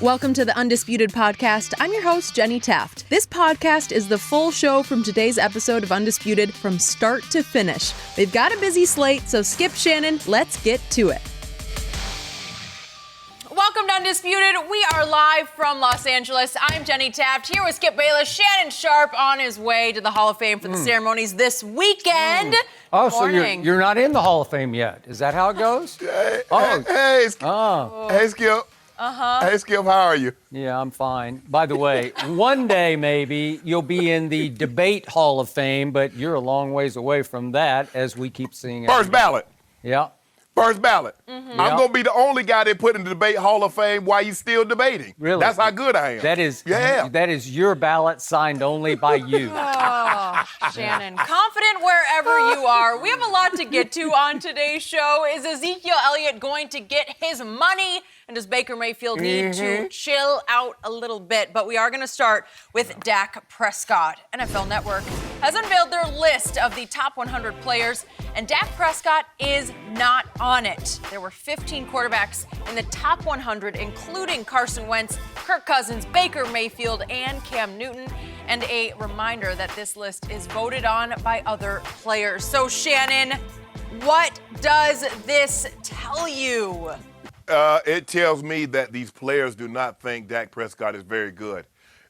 Welcome to the Undisputed podcast. I'm your host, Jenny Taft. This podcast is the full show from today's episode of Undisputed from start to finish. We've got a busy slate, so skip Shannon. Let's get to it. Welcome to Undisputed. We are live from Los Angeles. I'm Jenny Taft here with Skip Bayless. Shannon Sharpe on his way to the Hall of Fame for the ceremonies this weekend. Oh, so you're not in the Hall of Fame yet. Is that how it goes? Hey, Skip. Oh. Hey, Skip. Hey, Skip, how are you? Yeah, I'm fine. By the way, one day maybe you'll be in the Debate Hall of Fame, but you're a long ways away from that, as we keep seeing. First ballot. Yeah. First ballot. I'm going to be the only guy they put in the Debate Hall of Fame while he's still debating. Really? That's how good I am. That is your ballot signed only by you. Oh, Shannon, confident wherever you are. We have a lot to get to on today's show. Is Ezekiel Elliott going to get his money? And does Baker Mayfield need to chill out a little bit? But we are going to start with Dak Prescott. NFL Network has unveiled their list of the top 100 players, and Dak Prescott is not on it. There were 15 quarterbacks in the top 100, including Carson Wentz, Kirk Cousins, Baker Mayfield, and Cam Newton. And a reminder that this list is voted on by other players. So, Shannon, what does this tell you? It tells me that these players do not think Dak Prescott is very good.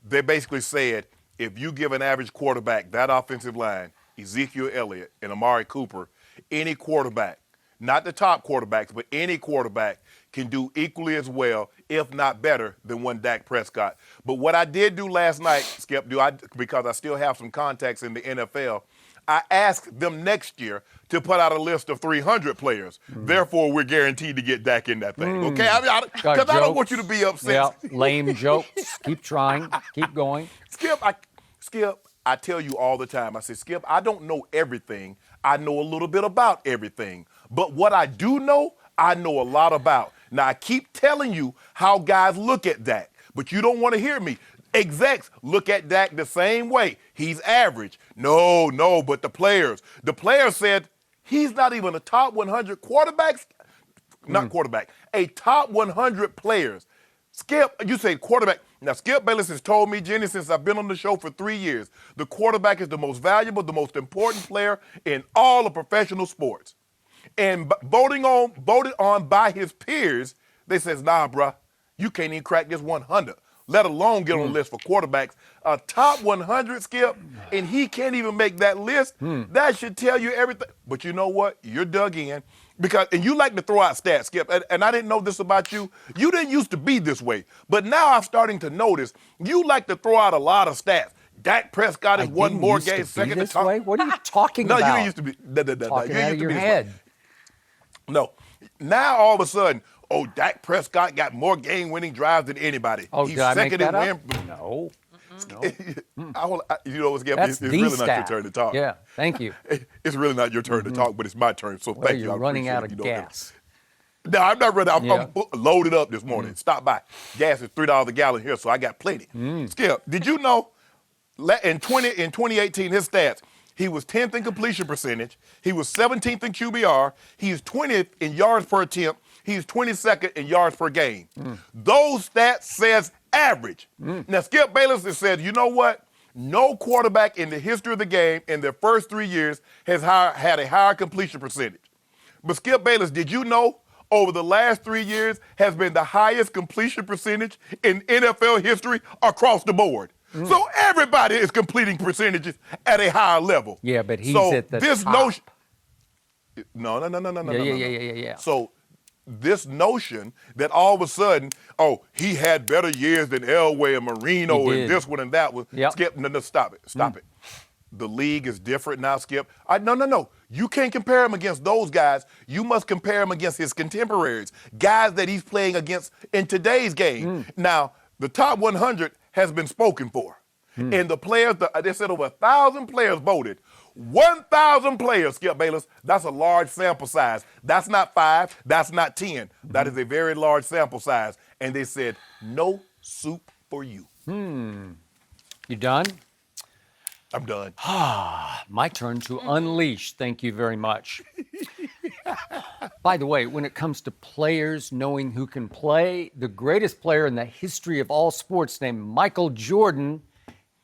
They basically said, if you give an average quarterback that offensive line, Ezekiel Elliott and Amari Cooper, any quarterback, not the top quarterbacks, but any quarterback can do equally as well, if not better, than one Dak Prescott. But what I did do last night, Skip, because I still have some contacts in the NFL, I asked them next year to put out a list of 300 players. Therefore, we're guaranteed to get Dak in that thing. Okay? Because I don't want you to be upset. Yeah, lame jokes. Keep trying. Keep going. Skip, I tell you all the time, I say, Skip, I don't know everything. I know a little bit about everything. But what I do know, I know a lot about. Now, I keep telling you how guys look at Dak, but you don't want to hear me. Execs look at Dak the same way. He's average. No, but the players said he's not even a top 100 quarterbacks, not quarterback, a top 100 players. Skip, you say quarterback. Now, Skip Bayless has told me, Jenny, since I've been on the show for 3 years, the quarterback is the most valuable, the most important player in all of professional sports. And voted on by his peers, they says, nah, bruh, you can't even crack this 100. Let alone get on the list for quarterbacks. A top 100, Skip, and he can't even make that list. That should tell you everything. But you know what? You're dug in. And you like to throw out stats, Skip, and I didn't know this about you. You didn't used to be this way. But now I'm starting to notice you like to throw out a lot of stats. Dak Prescott has won more games second to Tom. What are you talking about? No, you didn't used to be. Talking out of your head. No. Now all of a sudden, Dak Prescott got more game-winning drives than anybody. Oh, He's did I make second that in up? No. You know what's That's it's really stat. not your turn to talk. Yeah, thank you. It's really not your turn to talk, but it's my turn. So thank you. You're running out of gas. No, I'm not running. I'm loaded up this morning. Stop by. Gas is $3 a gallon here, so I got plenty. Skip, did you know in 2018, his stats, he was 10th in completion percentage. He was 17th in QBR. He's 20th in yards per attempt. He's 22nd in yards per game. Those stats says average. Now, Skip Bayless has said, you know what? No quarterback in the history of the game in their first 3 years has had a higher completion percentage. But Skip Bayless, did you know over the last 3 years has been the highest completion percentage in NFL history across the board? So everybody is completing percentages at a higher level. Yeah, but he's at the this top. notion. No. Yeah. So this notion that all of a sudden, he had better years than Elway and Marino and this one and that one. Yep. Skip, no, stop it. Stop it. The league is different now, Skip. No. You can't compare him against those guys. You must compare him against his contemporaries, guys that he's playing against in today's game. Now, the top 100 has been spoken for. And the players, they said over 1,000 players voted. 1,000 players, Skip Bayless, that's a large sample size. That's not 5, that's not 10. That is a very large sample size. And they said, no soup for you. You done? I'm done. My turn to unleash. Thank you very much. By the way, when it comes to players knowing who can play, the greatest player in the history of all sports named Michael Jordan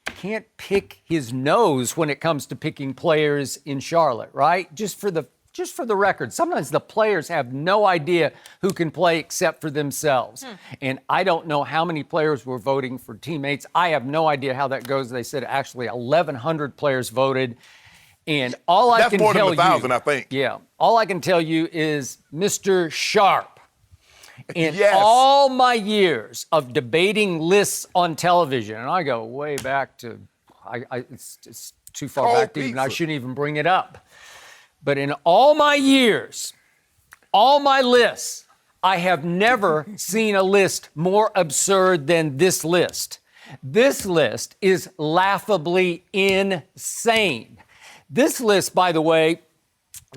can't pick his nose when it comes to picking players in Charlotte, right? Just for the record, sometimes the players have no idea who can play except for themselves. And I don't know how many players were voting for teammates. I have no idea how that goes. They said actually 1,100 players voted. And all I can tell you... That's more than 1,000, I think. Yeah. All I can tell you is Mr. Sharpe. In all my years of debating lists on television, and I go way back to... it's too far back to even... I shouldn't even bring it up. But in all my years, all my lists, I have never seen a list more absurd than this list. This list is laughably insane. This list, by the way,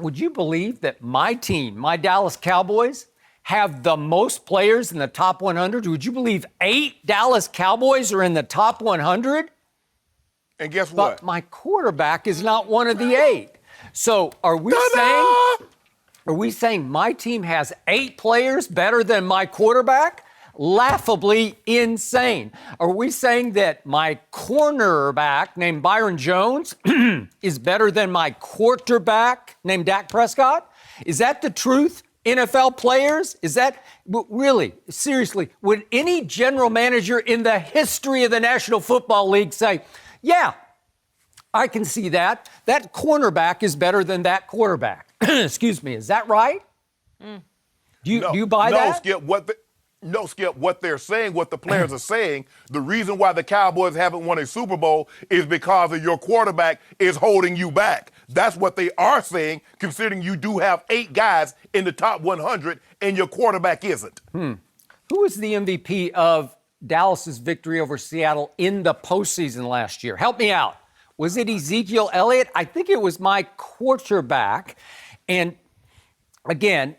would you believe that my team, my Dallas Cowboys, have the most players in the top 100? Would you believe 8 Dallas Cowboys are in the top 100? And guess what? But my quarterback is not one of the 8. So are we saying my team has 8 players better than my quarterback? Laughably insane. Are we saying that my cornerback named Byron Jones is better than my quarterback named Dak Prescott? Is that the truth? NFL players? Is that really, seriously, would any general manager in the history of the National Football League say, yeah, I can see that. That cornerback is better than that quarterback. Excuse me. Is that right? Do you buy that? Skip, what they're saying, what the players are saying, the reason why the Cowboys haven't won a Super Bowl is because of your quarterback is holding you back. That's what they are saying, considering you do have 8 guys in the top 100 and your quarterback isn't. Who was the MVP of Dallas's victory over Seattle in the postseason last year? Help me out. Was it Ezekiel Elliott? I think it was my quarterback. And again,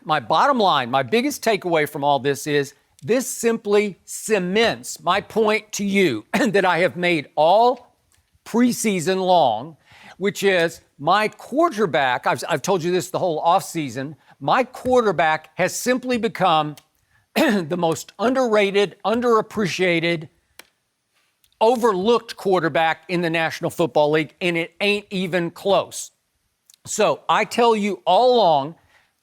my bottom line, my biggest takeaway from all this is this simply cements my point to you that I have made all preseason long, which is my quarterback, I've told you this the whole offseason, my quarterback has simply become the most underrated, underappreciated, overlooked quarterback in the National Football League, and it ain't even close. So I tell you all along,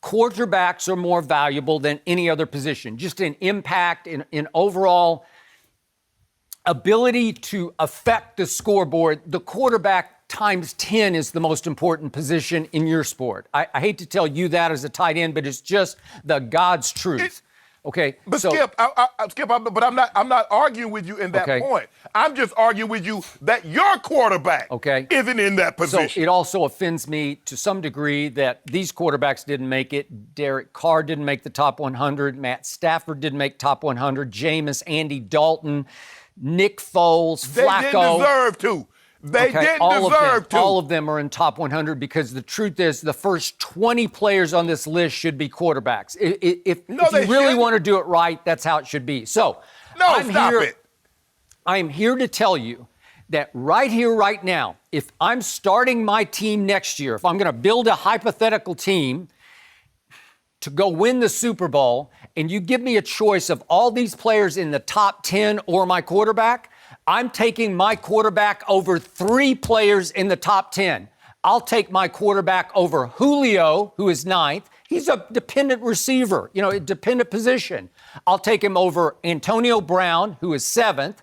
quarterbacks are more valuable than any other position, just in impact, in overall ability to affect the scoreboard. The quarterback times 10 is the most important position in your sport. I hate to tell you that as a tight end, but it's just the God's truth. Okay, but so, Skip, I'm not arguing with you in that point. I'm just arguing with you that your quarterback isn't in that position. So it also offends me to some degree that these quarterbacks didn't make it. Derek Carr didn't make the top 100. Matt Stafford didn't make top 100. Jameis, Andy Dalton, Nick Foles, Flacco. They didn't deserve to. They didn't deserve to. All of them are in top 100 because the truth is the first 20 players on this list should be quarterbacks. If you really want to do it right, that's how it should be. So I'm here to tell you that right here, right now, if I'm starting my team next year, if I'm going to build a hypothetical team to go win the Super Bowl, and you give me a choice of all these players in the top 10 or my quarterback, I'm taking my quarterback over 3 players in the top 10. I'll take my quarterback over Julio, who is 9th. He's a dependent receiver, a dependent position. I'll take him over Antonio Brown, who is 7th.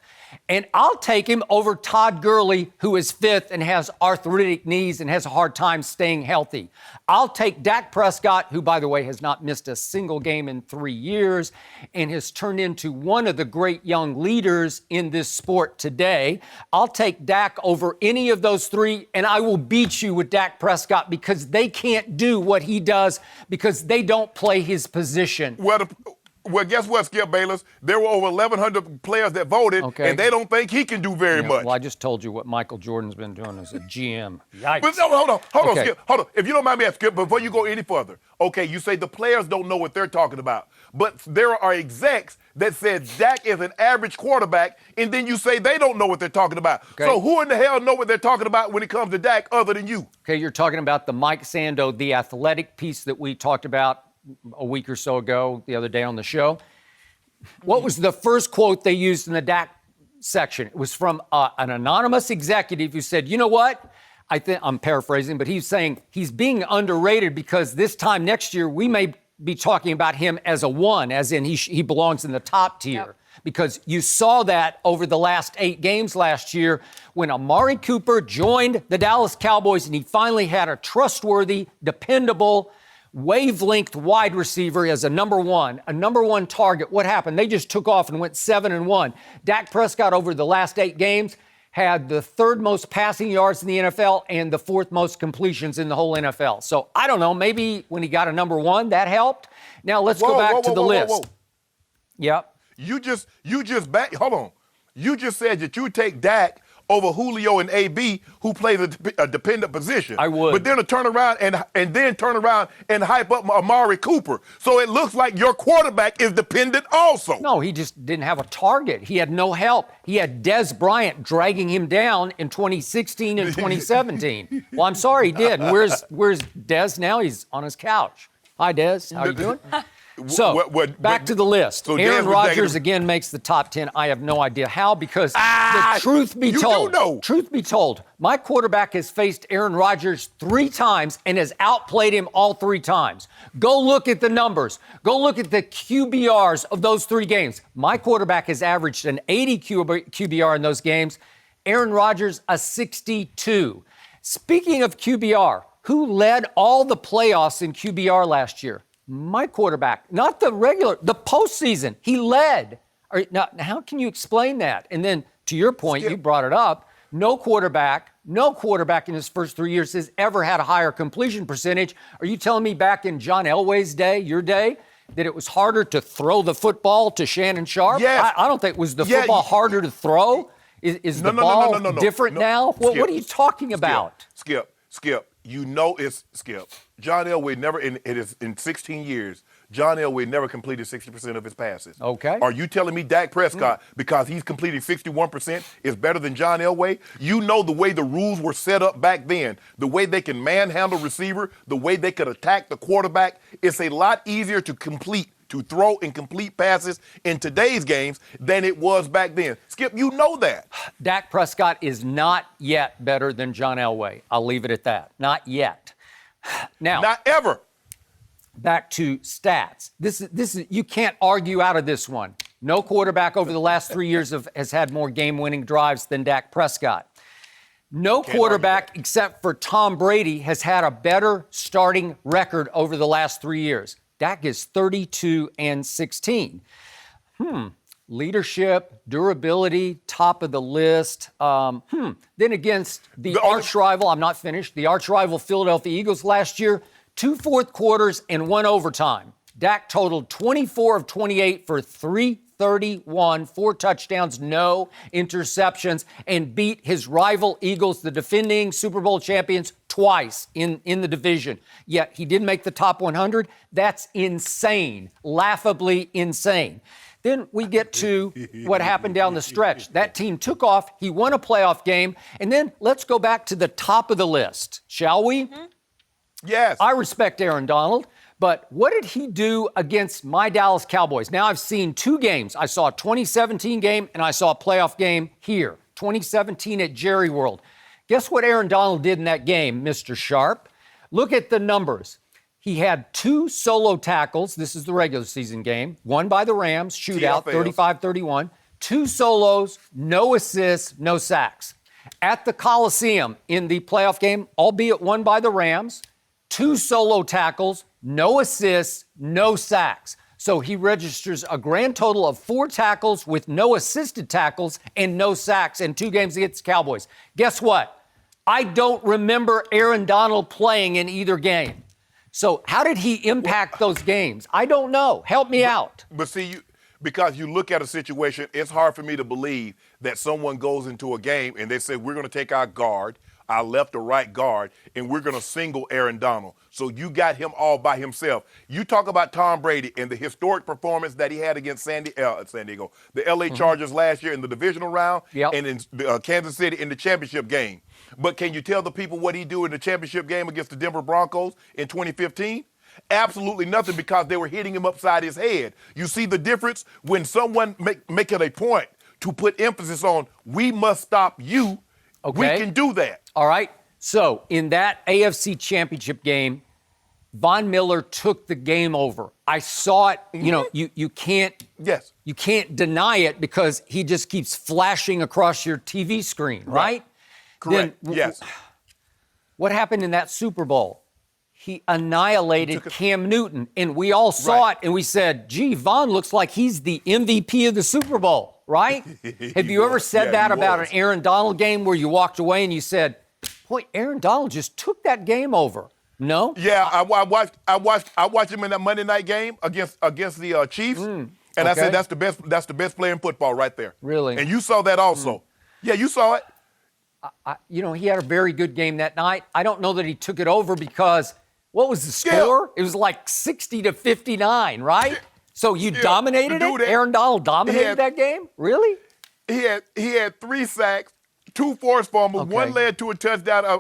And I'll take him over Todd Gurley, who is 5th and has arthritic knees and has a hard time staying healthy. I'll take Dak Prescott, who, by the way, has not missed a single game in 3 years and has turned into one of the great young leaders in this sport today. I'll take Dak over any of those 3, and I will beat you with Dak Prescott because they can't do what he does because they don't play his position. Well, guess what, Skip Bayless? There were over 1,100 players that voted, and they don't think he can do very much. Well, I just told you what Michael Jordan's been doing as a GM. Yikes. But no, hold on, Skip. Hold on. If you don't mind me asking, Skip, before you go any further, okay, you say the players don't know what they're talking about, but there are execs that said Dak is an average quarterback, and then you say they don't know what they're talking about. Okay. So who in the hell know what they're talking about when it comes to Dak other than you? Okay, you're talking about the Mike Sando, the athletic piece that we talked about a week or so ago, the other day on the show. What was the first quote they used in the Dak section? It was from an anonymous executive who said, you know what? I think I'm paraphrasing, but he's saying he's being underrated because this time next year we may be talking about him as a one, as in he belongs in the top tier. Yep. Because you saw that over the last 8 games last year when Amari Cooper joined the Dallas Cowboys and he finally had a trustworthy, dependable, wavelength wide receiver as a number one target. What happened? They just took off and went 7-1. Dak Prescott over the last 8 games had the 3rd most passing yards in the NFL and the 4th most completions in the whole NFL. So I don't know, maybe when he got a number 1, that helped. Now let's go back to the list. Yep. You just hold on. You just said that you would take Dak over Julio and AB, who play a dependent position. I would. But then turn around and hype up Amari Cooper. So it looks like your quarterback is dependent also. No, he just didn't have a target. He had no help. He had Des Bryant dragging him down in 2016 and 2017. Well, I'm sorry he did. Where's Des now? He's on his couch. Hi, Des. How you doing? So, back to the list. So Aaron Rodgers again makes the top 10. I have no idea how because the truth be told, my quarterback has faced Aaron Rodgers 3 times and has outplayed him all 3 times. Go look at the numbers. Go look at the QBRs of those 3 games. My quarterback has averaged an 80 QBR in those games. Aaron Rodgers, a 62. Speaking of QBR, who led all the playoffs in QBR last year? My quarterback, not the postseason. He led. Now, how can you explain that? And then, to your point, you brought it up, no quarterback in his first 3 years has ever had a higher completion percentage. Are you telling me back in John Elway's day, your day, that it was harder to throw the football to Shannon Sharpe? Yes. I don't think, was the football harder to throw? Is the ball different now? What are you talking about? Skip. You know it's Skip. John Elway never, in 16 years, John Elway never completed 60% of his passes. Okay. Are you telling me Dak Prescott, because he's completed 61%, is better than John Elway? You know the way the rules were set up back then, the way they can manhandle receiver, the way they could attack the quarterback. It's a lot easier to throw and complete passes in today's games than it was back then. Skip, you know that. Dak Prescott is not yet better than John Elway. I'll leave it at that. Not yet. Now, not ever. Back to stats. This is you can't argue out of this one. No quarterback over the last 3 years has had more game-winning drives than Dak Prescott. No quarterback except for Tom Brady has had a better starting record over the last 3 years. Dak is 32-16. Leadership, durability, top of the list. Then against the arch rival, I'm not finished, the arch rival Philadelphia Eagles last year, 2 fourth quarters and 1 overtime. Dak totaled 24 of 28 for 331, 4 touchdowns, no interceptions, and beat his rival Eagles, the defending Super Bowl champions, twice in the division. Yet he didn't make the top 100. That's insane, laughably insane. Then we get to what happened down the stretch. That team took off. He won a playoff game. And then let's go back to the top of the list, shall we? Mm-hmm. Yes. I respect Aaron Donald, but what did he do against my Dallas Cowboys? Now I've seen 2 games. I saw a 2017 game and I saw a playoff game here, 2017 at Jerry World. Guess what Aaron Donald did in that game, Mr. Sharpe? Look at the numbers. He had 2 solo tackles. This is the regular season game. One by the Rams, shootout, 35-31. 2 solos, no assists, no sacks. At the Coliseum in the playoff game, albeit one by the Rams, 2 solo tackles, no assists, no sacks. So he registers a grand total of 4 tackles with no assisted tackles and no sacks in 2 games against the Cowboys. Guess what? I don't remember Aaron Donald playing in either game. So how did he impact those games? I don't know. Help me out. But see, because you look at a situation, it's hard for me to believe that someone goes into a game and they say, we're going to take our guard, our left or right guard, and we're going to single Aaron Donald. So you got him all by himself. You talk about Tom Brady and the historic performance that he had against San Diego, the L.A. Chargers last year in the divisional round, and in Kansas City in the championship game. But can you tell the people what he do in the championship game against the Denver Broncos in 2015? Absolutely nothing, because they were hitting him upside his head. You see the difference when someone make it a point to put emphasis on, we must stop you. Okay. We can do that. All right. So in that AFC Championship game, Von Miller took the game over. I saw it. You know, you can't deny it because he just keeps flashing across your TV screen, right? Correct. Then, yes. What happened in that Super Bowl? He annihilated Cam Newton, and we all saw it, and we said, gee, Von looks like he's the MVP of the Super Bowl, right? Have you ever said that about an Aaron Donald game where you walked away and you said, boy, Aaron Donald just took that game over? No? Yeah, I watched him in that Monday night game against the Chiefs, and I said that's the best player in football right there. Really? And you saw that also. Yeah, you saw it. He had a very good game that night. I don't know that he took it over because what was the score? It was like 60-59, right? So you dominated it? Aaron Donald dominated that game? Really? He had 3 sacks, 2 forced fumbles, 1 led to a touchdown.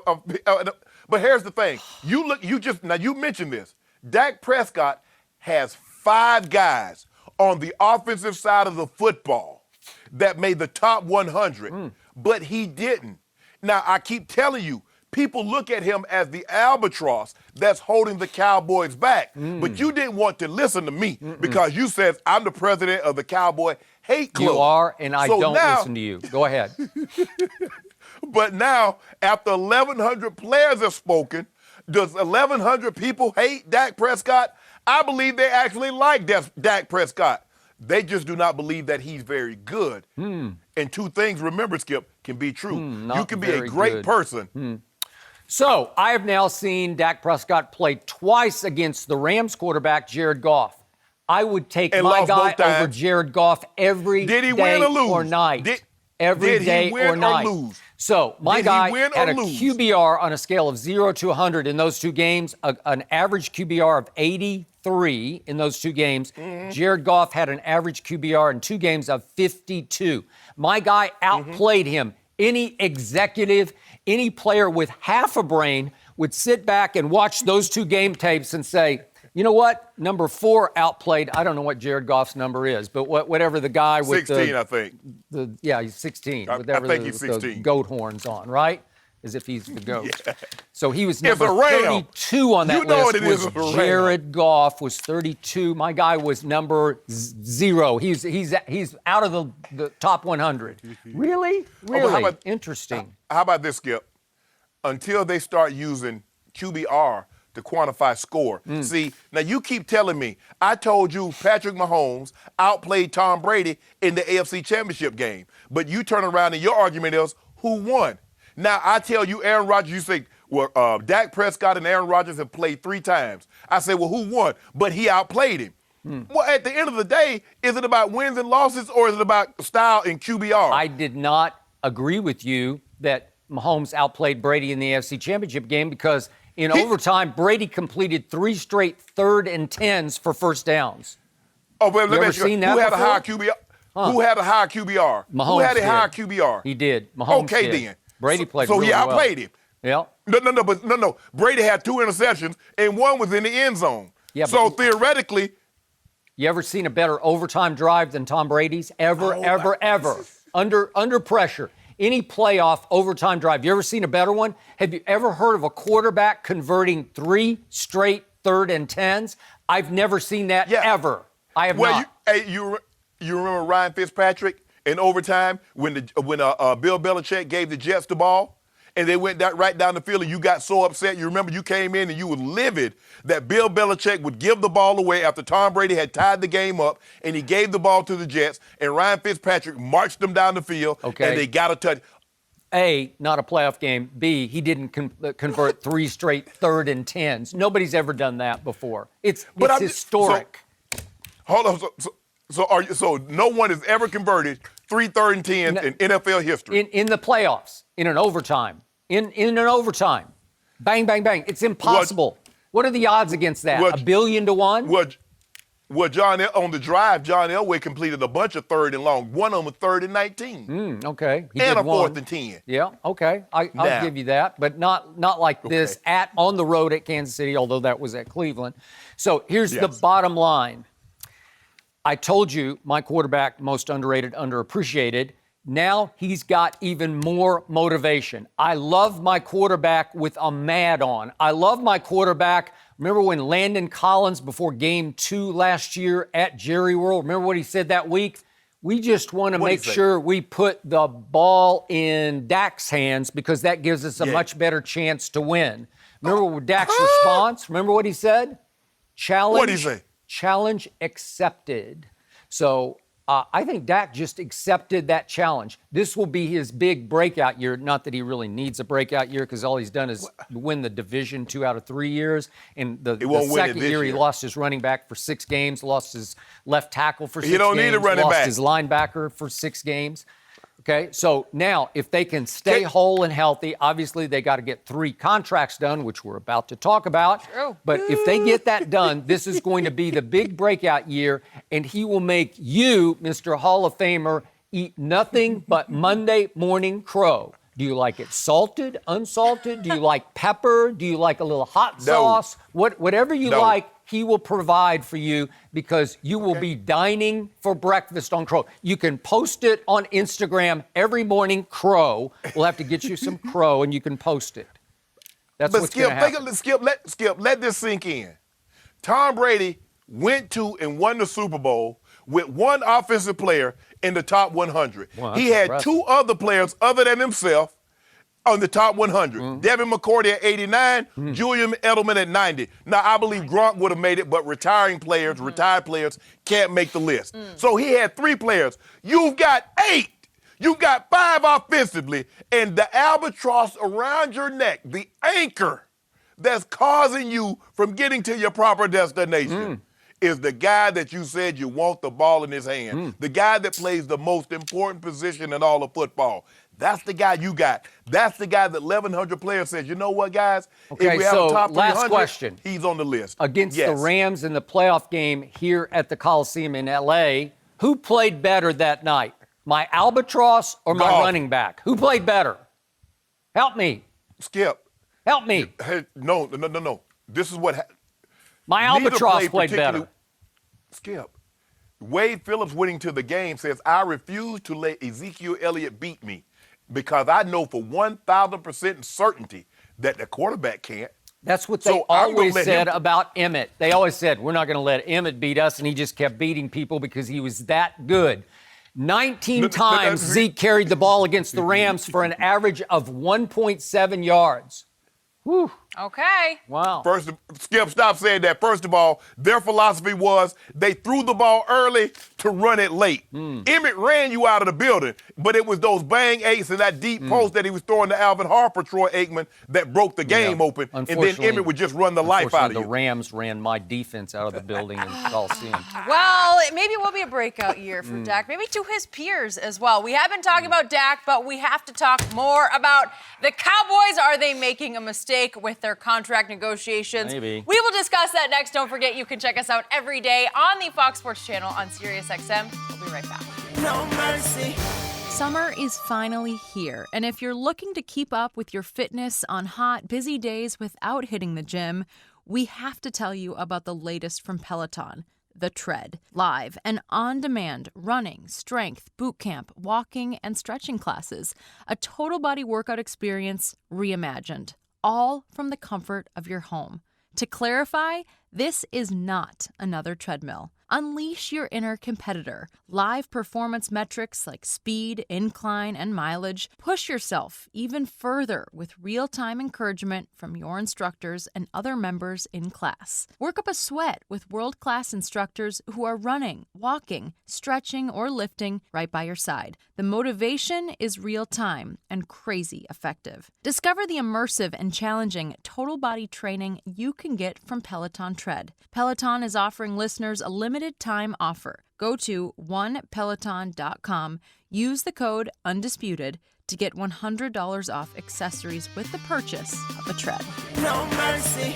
But here's the thing. You mentioned this. Dak Prescott has 5 guys on the offensive side of the football that made the top 100, but he didn't. Now, I keep telling you, people look at him as the albatross that's holding the Cowboys back. But you didn't want to listen to me because you said, I'm the president of the Cowboy Hate Club. You are, and I don't listen to you. Go ahead. But now, after 1,100 players have spoken, does 1,100 people hate Dak Prescott? I believe they actually like Dak Prescott. They just do not believe that he's very good. And 2 things, remember, Skip, can be true. You can be a great person. So I have now seen Dak Prescott play twice against the Rams quarterback, Jared Goff. I would take my guy over Jared Goff every day or night. Every day or night. So my guy had a QBR on a scale of 0 to 100 in those 2 games, an average QBR of 83 in those 2 games. Jared Goff had an average QBR in 2 games of 52. My guy outplayed him. Any executive, any player with half a brain would sit back and watch those 2 game tapes and say, you know what? Number 4 outplayed. I don't know what Jared Goff's number is, but whatever the guy with 16, I think. He's 16. I think he's 16. The goat horns on, right? As if he's the goat. Yeah. So he was number 32 on that list. Jared Goff was 32. My guy was number 0. He's out of the top 100. Really? Interesting. How about this, Skip? Until they start using QBR to quantify score. See, now you keep telling me, I told you Patrick Mahomes outplayed Tom Brady in the AFC Championship game, but you turn around and your argument is, who won? Now, I tell you, Aaron Rodgers, you say, well, Dak Prescott and Aaron Rodgers have played 3 times. I say, well, who won? But he outplayed him. Well, at the end of the day, is it about wins and losses or is it about style and QBR? I did not agree with you that Mahomes outplayed Brady in the AFC Championship game because in overtime, Brady completed 3 straight 3rd and 10s for first downs. Oh, but let me ask you, who had a higher QBR? Huh. Who had a higher QBR? Mahomes Who had a did. higher QBR? He did. Mahomes okay, did. then. Brady played so really he outplayed well. him. Yeah. No. Brady had 2 interceptions and 1 was in the end zone. Yeah, so theoretically. You ever seen a better overtime drive than Tom Brady's? Ever. Under pressure. Any playoff overtime drive. You ever seen a better one? Have you ever heard of a quarterback converting 3 straight 3rd and 10s? I've never seen that ever. I have not. You remember Ryan Fitzpatrick in overtime when Bill Belichick gave the Jets the ball and they went right down the field and you got so upset. You remember you came in and you were livid that Bill Belichick would give the ball away after Tom Brady had tied the game up and he gave the ball to the Jets and Ryan Fitzpatrick marched them down the field and they got a touch. A, not a playoff game. B, he didn't convert 3 straight 3rd and 10s. Nobody's ever done that before. It's historic. Hold on. So no one has ever converted 3 3rd and 10s in NFL history. In the playoffs, in an overtime. In an overtime. Bang, bang, bang. It's impossible. What are the odds against that? 1 billion to 1? Well, on the drive, John Elway completed a bunch of 3rd and long. One of them was 3rd and 19. Okay. He and did a 4th one. and 10. Yeah, okay. I'll give you that, but not like this on the road at Kansas City, although that was at Cleveland. So here's the bottom line. I told you my quarterback, most underrated, underappreciated. Now he's got even more motivation. I love my quarterback with a mad on. I love my quarterback. Remember when Landon Collins, before game 2 last year at Jerry World, remember what he said that week? We just want to make sure we put the ball in Dak's hands because that gives us a much better chance to win. Remember Dak's response? Remember what he said? Challenge. What did he say? Challenge accepted. So I think Dak just accepted that challenge. This will be his big breakout year. Not that he really needs a breakout year because all he's done is win the division 2 out of 3 years. And the second year he lost his running back for 6 games, lost his left tackle for 6 games. He don't need a running lost back. His linebacker for 6 games. Okay, so now if they can stay whole and healthy, obviously they got to get 3 contracts done, which we're about to talk about. True. But if they get that done, this is going to be the big breakout year, and he will make you, Mr. Hall of Famer, eat nothing but Monday morning crow. Do you like it salted, unsalted? Do you like pepper? Do you like a little hot sauce? Whatever you like, he will provide for you because you will be dining for breakfast on crow. You can post it on Instagram every morning, crow. We'll have to get you some crow and you can post it. That's what's going to happen. Skip, let this sink in. Tom Brady went to and won the Super Bowl with 1 offensive player in the top 100. Wow, he had impressive. 2 other players other than himself on the top 100. Devin McCourty at 89, Julian Edelman at 90. Now, I believe Gronk would have made it, but retired players can't make the list. So he had 3 players. You've got 8. You've got 5 offensively, and the albatross around your neck, the anchor that's causing you from getting to your proper destination is the guy that you said you want the ball in his hand, the guy that plays the most important position in all of football. That's the guy you got. That's the guy that 1,100 players says, you know what, guys? Okay, if we have so a top 300, last question. He's on the list. Against the Rams in the playoff game here at the Coliseum in L.A., who played better that night? My albatross or my running back? Who played better? Help me. Skip. Help me. Hey, no. This is what My albatross played better. Skip. Wade Phillips winning to the game says, I refuse to let Ezekiel Elliott beat me because I know for 1,000% certainty that the quarterback can't. That's what they always said about Emmett. They always said, we're not going to let Emmett beat us, and he just kept beating people because he was that good. 19 times Zeke carried the ball against the Rams for an average of 1.7 yards. Whew. Okay. Wow. First, Skip, stop saying that. First of all, their philosophy was they threw the ball early to run it late. Emmett ran you out of the building, but it was those bang eights and that deep post that he was throwing to Alvin Harper, Troy Aikman, that broke the game open, and then Emmett would just run the life out of you. The Rams ran my defense out of the building in Coliseum. Well, maybe it will be a breakout year for Dak, maybe to his peers as well. We have been talking about Dak, but we have to talk more about the Cowboys. Are they making a mistake with their contract negotiations? Maybe. We will discuss that next. Don't forget, you can check us out every day on the Fox Sports channel on SiriusXM. We'll be right back. No mercy. Summer is finally here, and if you're looking to keep up with your fitness on hot, busy days without hitting the gym, we have to tell you about the latest from Peloton, The Tread. Live and on-demand running, strength, boot camp, walking, and stretching classes. A total body workout experience reimagined, all from the comfort of your home. To clarify, this is not another treadmill. Unleash your inner competitor. Live performance metrics like speed, incline, and mileage. Push yourself even further with real-time encouragement from your instructors and other members in class. Work up a sweat with world-class instructors who are running, walking, stretching, or lifting right by your side. The motivation is real-time and crazy effective. Discover the immersive and challenging total body training you can get from Peloton Tread. Peloton is offering listeners a limited time offer. Go to onepeloton.com, use the code UNDISPUTED to get $100 off accessories with the purchase of a tread. No mercy.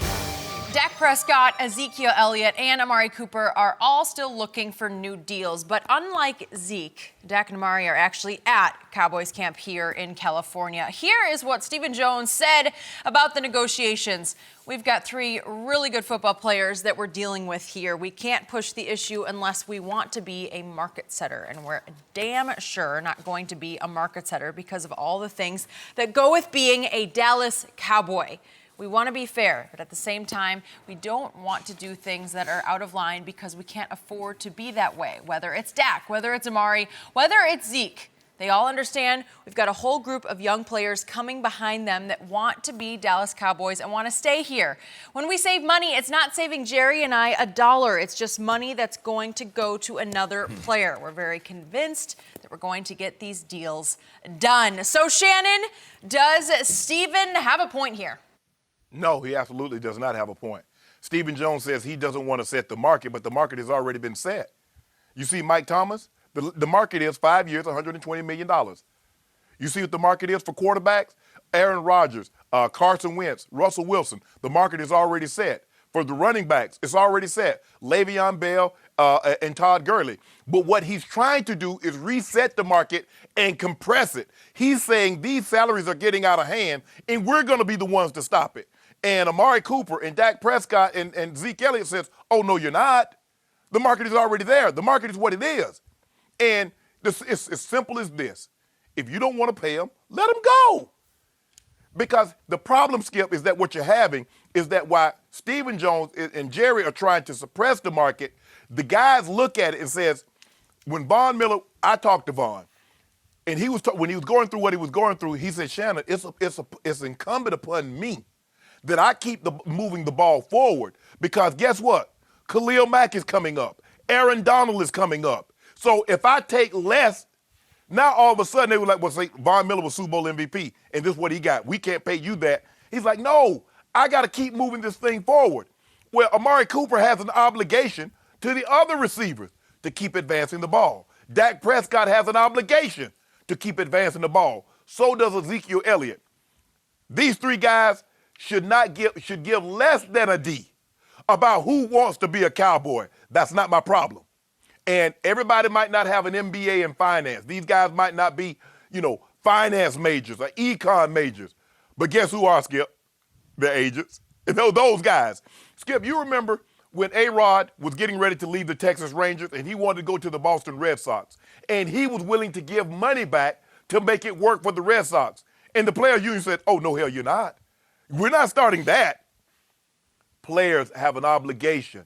Dak Prescott, Ezekiel Elliott, and Amari Cooper are all still looking for new deals. But unlike Zeke, Dak and Amari are actually at Cowboys camp here in California. Here is what Stephen Jones said about the negotiations. We've got 3 really good football players that we're dealing with here. We can't push the issue unless we want to be a market setter. And we're damn sure not going to be a market setter because of all the things that go with being a Dallas Cowboy. We want to be fair, but at the same time, we don't want to do things that are out of line because we can't afford to be that way. Whether it's Dak, whether it's Amari, whether it's Zeke, they all understand we've got a whole group of young players coming behind them that want to be Dallas Cowboys and want to stay here. When we save money, it's not saving Jerry and I $1. It's just money that's going to go to another player. We're very convinced that we're going to get these deals done. So, Shannon, does Stephen have a point here? No, he absolutely does not have a point. Stephen Jones says he doesn't want to set the market, but the market has already been set. You see Mike Thomas? The market is 5 years, $120 million. You see what the market is for quarterbacks? Aaron Rodgers, Carson Wentz, Russell Wilson. The market is already set. For the running backs, it's already set. Le'Veon Bell and Todd Gurley. But what he's trying to do is reset the market and compress it. He's saying these salaries are getting out of hand, and we're going to be the ones to stop it. And Amari Cooper and Dak Prescott and Zeke Elliott says, oh, no, you're not. The market is already there. The market is what it is. And it's as simple as this. If you don't want to pay them, let them go. Because the problem, Skip, is that what you're having is that while Stephen Jones and Jerry are trying to suppress the market, the guys look at it and says, when Von Miller, I talked to Von, and when he was going through what he was going through, he said, Shannon, it's incumbent upon me that I keep moving the ball forward because guess what? Khalil Mack is coming up. Aaron Donald is coming up. So if I take less, now all of a sudden they were like, well, say Von Miller was Super Bowl MVP, and this is what he got. We can't pay you that. He's like, no, I got to keep moving this thing forward. Well, Amari Cooper has an obligation to the other receivers to keep advancing the ball. Dak Prescott has an obligation to keep advancing the ball. So does Ezekiel Elliott. These 3 guys should give less than a D about who wants to be a Cowboy. That's not my problem. And everybody might not have an MBA in finance. These guys might not be, finance majors or econ majors. But guess who are, Skip? The agents. Those guys. Skip, you remember when A-Rod was getting ready to leave the Texas Rangers and he wanted to go to the Boston Red Sox. And he was willing to give money back to make it work for the Red Sox. And the players union said, oh, no, hell, you're not. We're not starting that. Players have an obligation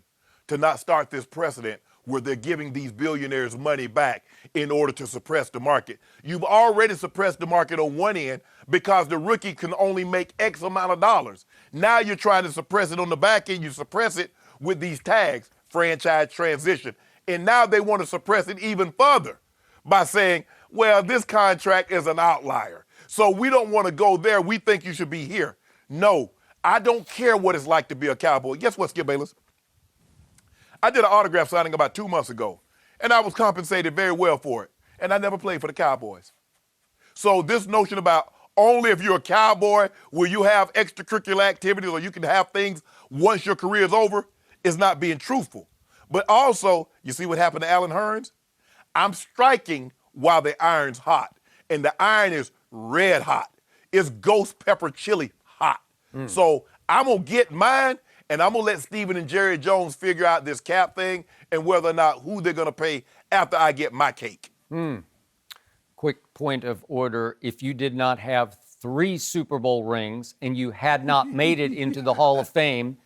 to not start this precedent where they're giving these billionaires money back in order to suppress the market. You've already suppressed the market on one end because the rookie can only make X amount of dollars. Now you're trying to suppress it on the back end. You suppress it with these tags, franchise transition. And now they want to suppress it even further by saying, well, this contract is an outlier. So we don't want to go there. We think you should be here. No, I don't care what it's like to be a Cowboy. Guess what, Skip Bayless? I did an autograph signing about 2 months ago, and I was compensated very well for it, and I never played for the Cowboys. So this notion about only if you're a Cowboy will you have extracurricular activities or you can have things once your career is over is not being truthful. But also, you see what happened to Alan Hearns? I'm striking while the iron's hot, and the iron is red hot. It's ghost pepper chili hot. So I'm going to get mine, and I'm going to let Stephen and Jerry Jones figure out this cap thing and whether or not who they're going to pay after I get my cake. Quick point of order. If you did not have 3 Super Bowl rings and you had not made it into the Hall of Fame,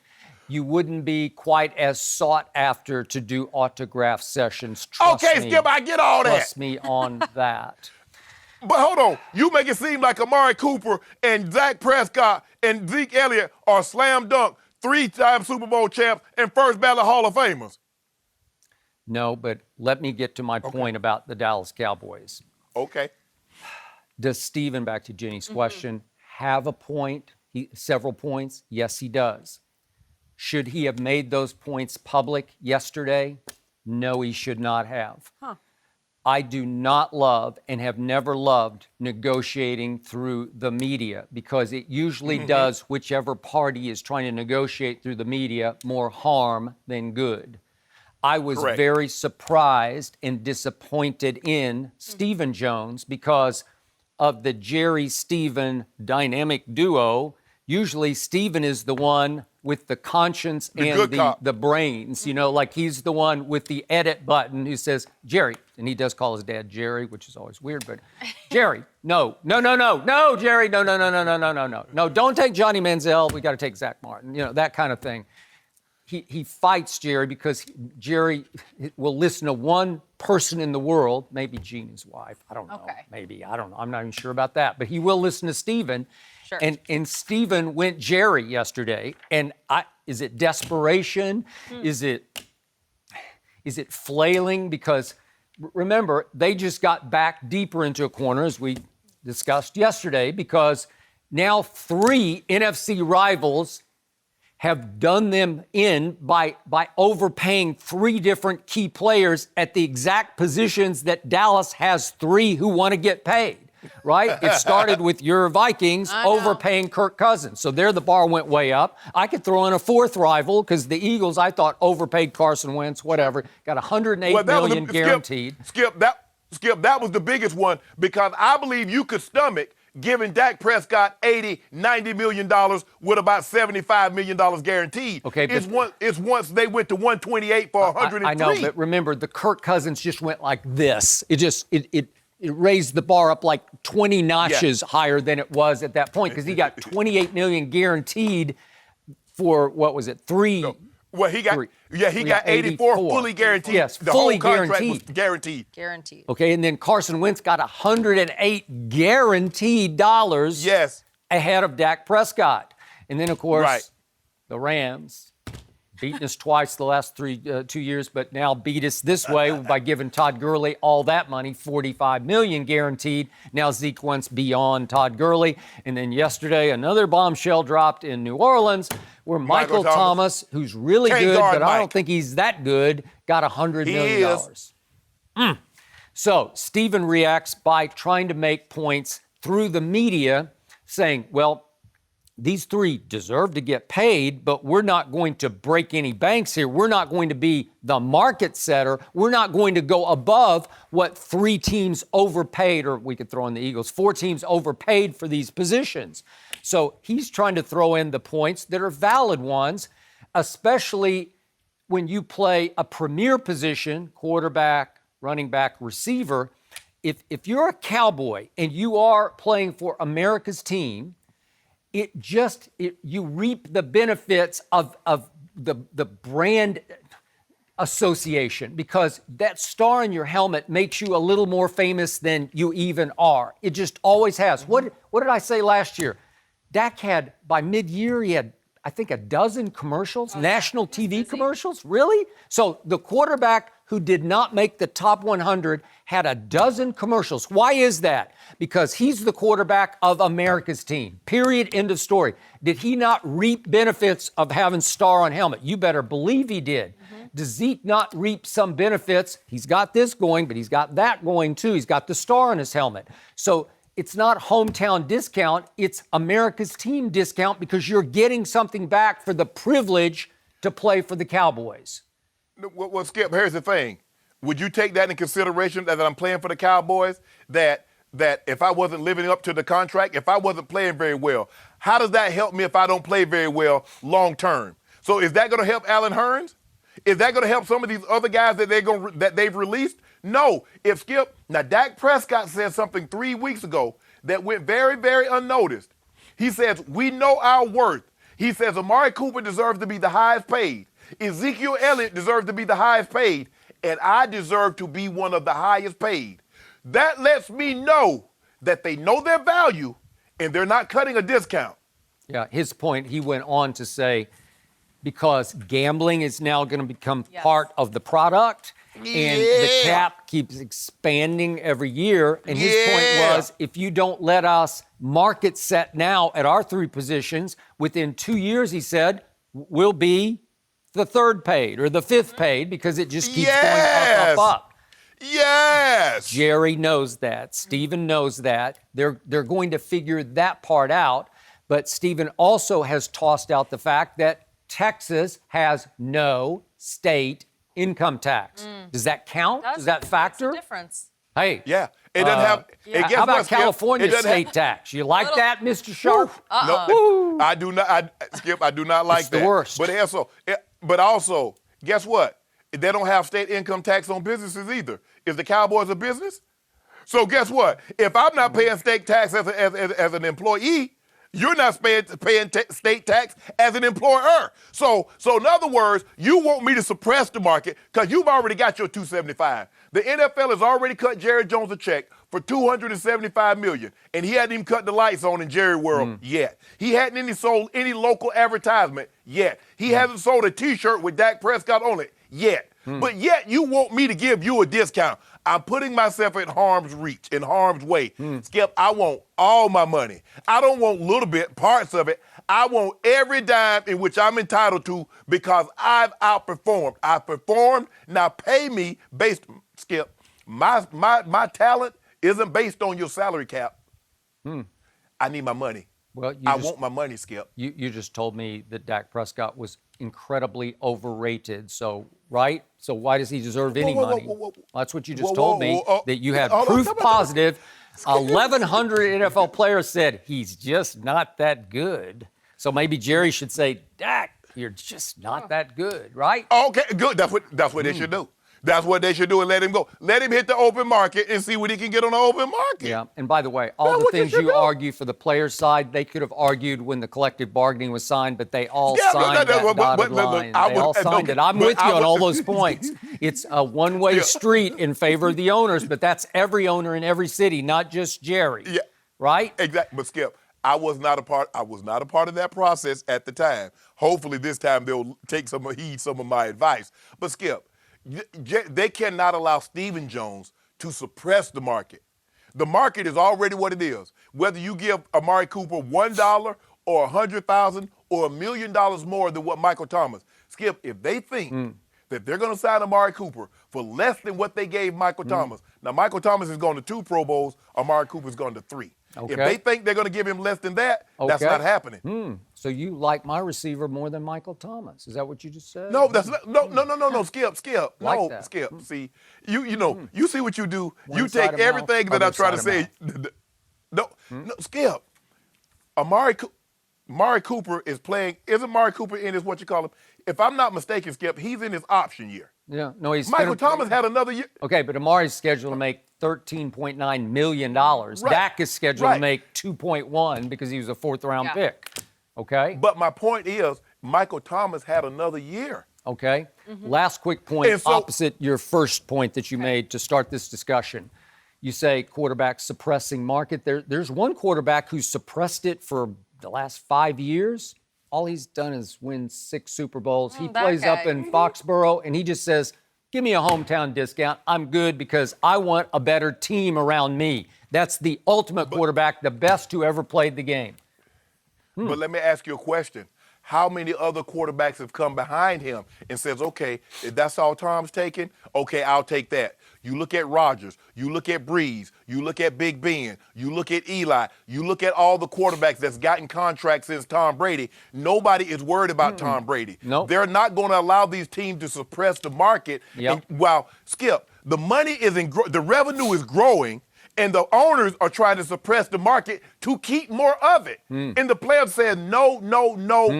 you wouldn't be quite as sought after to do autograph sessions. Trust Okay, me. Skip, I get all that. Trust me on that. But hold on, you make it seem like Amari Cooper and Dak Prescott and Zeke Elliott are slam dunk, 3-time Super Bowl champs and first ballot Hall of Famers. No, but let me get to my point about the Dallas Cowboys. Okay. Does Steven, back to Jenny's question, have a point? Several points? Yes, he does. Should he have made those points public yesterday? No, he should not have. I do not love and have never loved negotiating through the media because it usually does whichever party is trying to negotiate through the media more harm than good. I was very surprised and disappointed in Stephen Jones because of the Jerry-Stephen dynamic duo. Usually Stephen is the one with the conscience and the brains, you know, like he's the one with the edit button who says, Jerry, and he does call his dad Jerry, which is always weird, but Jerry, no, Jerry, no, don't take Johnny Manziel, we got to take Zach Martin, you know, that kind of thing. He fights Jerry because Jerry will listen to one person in the world, maybe Gene's wife, I don't know, maybe, I don't know, I'm not even sure about that, but he will listen to Stephen. Sure. And Stephen went Jerry yesterday, and is it desperation? Is it flailing? Because remember, they just got back deeper into a corner, as we discussed yesterday, because now 3 NFC rivals have done them in by overpaying 3 different key players at the exact positions that Dallas has 3 who want to get paid. Right? It started with your Vikings overpaying Kirk Cousins. So there the bar went way up. I could throw in a 4th rival because the Eagles, I thought, overpaid Carson Wentz, whatever. Got $108 million guaranteed. Skip, that was the biggest one because I believe you could stomach giving Dak Prescott $80, $90 million with about $75 million guaranteed. Okay, it's once they went to 128 for 103. I know, but remember, the Kirk Cousins just went like this. It raised the bar up like 20 notches higher than it was at that point because he got $28 million guaranteed for, what was it, 3? No. Well, he got 84 fully guaranteed. Yes, the fully whole contract guaranteed. was guaranteed. Guaranteed. Okay, and then Carson Wentz got $108 guaranteed dollars ahead of Dak Prescott. And then, of course, the Rams beaten us twice the last 2 years, but now beat us this way by giving Todd Gurley all that money, $45 million guaranteed. Now Zeke wants beyond Todd Gurley. And then yesterday, another bombshell dropped in New Orleans where Michael Thomas, who's really good, but I don't think he's that good, got $100 million. So Stephen reacts by trying to make points through the media, saying, well, these 3 deserve to get paid, but we're not going to break any banks here. We're not going to be the market setter. We're not going to go above what 3 teams overpaid, or we could throw in the Eagles, 4 teams overpaid for these positions. So he's trying to throw in the points that are valid ones, especially when you play a premier position, quarterback, running back, receiver. If you're a Cowboy and you are playing for America's team, you reap the benefits of the brand association because that star in your helmet makes you a little more famous than you even are. It just always has. What did I say last year? Dak had, by mid-year, he had, I think, a dozen commercials, national TV commercials. Really? So the quarterback who did not make the top 100 had a dozen commercials. Why is that? Because he's the quarterback of America's team. Period. End of story. Did he not reap benefits of having star on helmet? You better believe he did. Does Zeke not reap some benefits? He's got this going, but he's got that going too. He's got the star on his helmet. So it's not hometown discount. It's America's team discount because you're getting something back for the privilege to play for the Cowboys. Well, Skip, here's the thing. Would you take that in consideration that I'm playing for the Cowboys? That if I wasn't living up to the contract, if I wasn't playing very well, how does that help me if I don't play very well long term? So is that going to help Allen Hurns? Is that going to help some of these other guys that they've released? No. If Skip, now Dak Prescott said something 3 weeks ago that went very, very unnoticed. He says, we know our worth. He says Amari Cooper deserves to be the highest paid. Ezekiel Elliott deserves to be the highest paid, and I deserve to be one of the highest paid. That lets me know that they know their value and they're not cutting a discount. Yeah, his point, he went on to say, because gambling is now going to become part of the product, and the cap keeps expanding every year. And his point was, if you don't let us market set now at our 3 positions, within 2 years, he said, we'll be the 3rd paid or the 5th paid, because it just keeps going up. Yes. Jerry knows that. Stephen knows that. They're going to figure that part out. But Stephen also has tossed out the fact that Texas has no state income tax. Does that count? Does that factor? That's a difference. Hey. Yeah. It doesn't have. Yeah. How about California state tax? You like that, Mr. Sharpe? No, I do not. Skip, I do not like that. It's the worst. But also, guess what? They don't have state income tax on businesses either. Is the Cowboys a business? So guess what? If I'm not paying state tax as an employee, you're not paying state tax as an employer. So in other words, you want me to suppress the market because you've already got your $275. The NFL has already cut Jerry Jones a check for $275 million, and he hadn't even cut the lights on in Jerry World yet. He hadn't even sold any local advertisement yet. He hasn't sold a T-shirt with Dak Prescott on it yet. But yet you want me to give you a discount. I'm putting myself in harm's reach, in harm's way. Skip, I want all my money. I don't want little bit, parts of it. I want every dime in which I'm entitled to because I've outperformed. I've performed. Now pay me based, Skip, my talent isn't based on your salary cap. I need my money. Well, I want my money, Skip. You just told me that Dak Prescott was incredibly overrated. So, right? So why does he deserve any money? Well, that's what you just told me, that you had proof positive. 1,100 NFL players said he's just not that good. So maybe Jerry should say, Dak, you're just not that good, right? Okay, good. That's what they should do. That's what they should do and let him go. Let him hit the open market and see what he can get on the open market. Yeah, and by the way, all the things you argue for the players' side, they could have argued when the collective bargaining was signed, but they all signed that dotted line. They all signed it. I'm with you on all those points. It's a one-way street in favor of the owners, but that's every owner in every city, not just Jerry. Yeah. Right? Exactly. But Skip, I was not a part of that process at the time. Hopefully this time they'll take some of my advice. But Skip, they cannot allow Stephen Jones to suppress the market. The market is already what it is. Whether you give Amari Cooper $1 or $100,000 or $1 million more than what Michael Thomas. Skip, if they think that they're going to sign Amari Cooper for less than what they gave Michael Thomas. Now, Michael Thomas has gone to 2 Pro Bowls. Amari Cooper's gone to 3. Okay. If they think they're going to give him less than that, that's not happening. So you like my receiver more than Michael Thomas? Is that what you just said? No, that's not, no. Skip. Like that. Skip. See, you see what you do. You take everything that I try to say. No, Skip. Amari Cooper is playing. Isn't Amari Cooper in his what you call him? If I'm not mistaken, Skip, he's in his option year. Yeah, no, he's Michael Thomas had another year. Okay, but Amari's scheduled to make $13.9 million. Right. Dak is scheduled to make $2.1 because he was a 4th-round pick. Okay? But my point is, Michael Thomas had another year. Okay. Last quick point, opposite your first point that you made to start this discussion. You say quarterback suppressing market. There's one quarterback who suppressed it for the last 5 years. All he's done is win 6 Super Bowls. He plays up in Foxborough, and he just says, give me a hometown discount. I'm good because I want a better team around me. That's the ultimate quarterback, the best who ever played the game. But let me ask you a question. How many other quarterbacks have come behind him and says, okay, if that's all Tom's taking, okay, I'll take that. You look at Rodgers, you look at Breeze, you look at Big Ben, you look at Eli, you look at all the quarterbacks that's gotten contracts since Tom Brady. Nobody is worried about Tom Brady. Nope. They're not going to allow these teams to suppress the market. Yep. And while, Skip, the money is the revenue is growing, and the owners are trying to suppress the market to keep more of it. And the players said, no,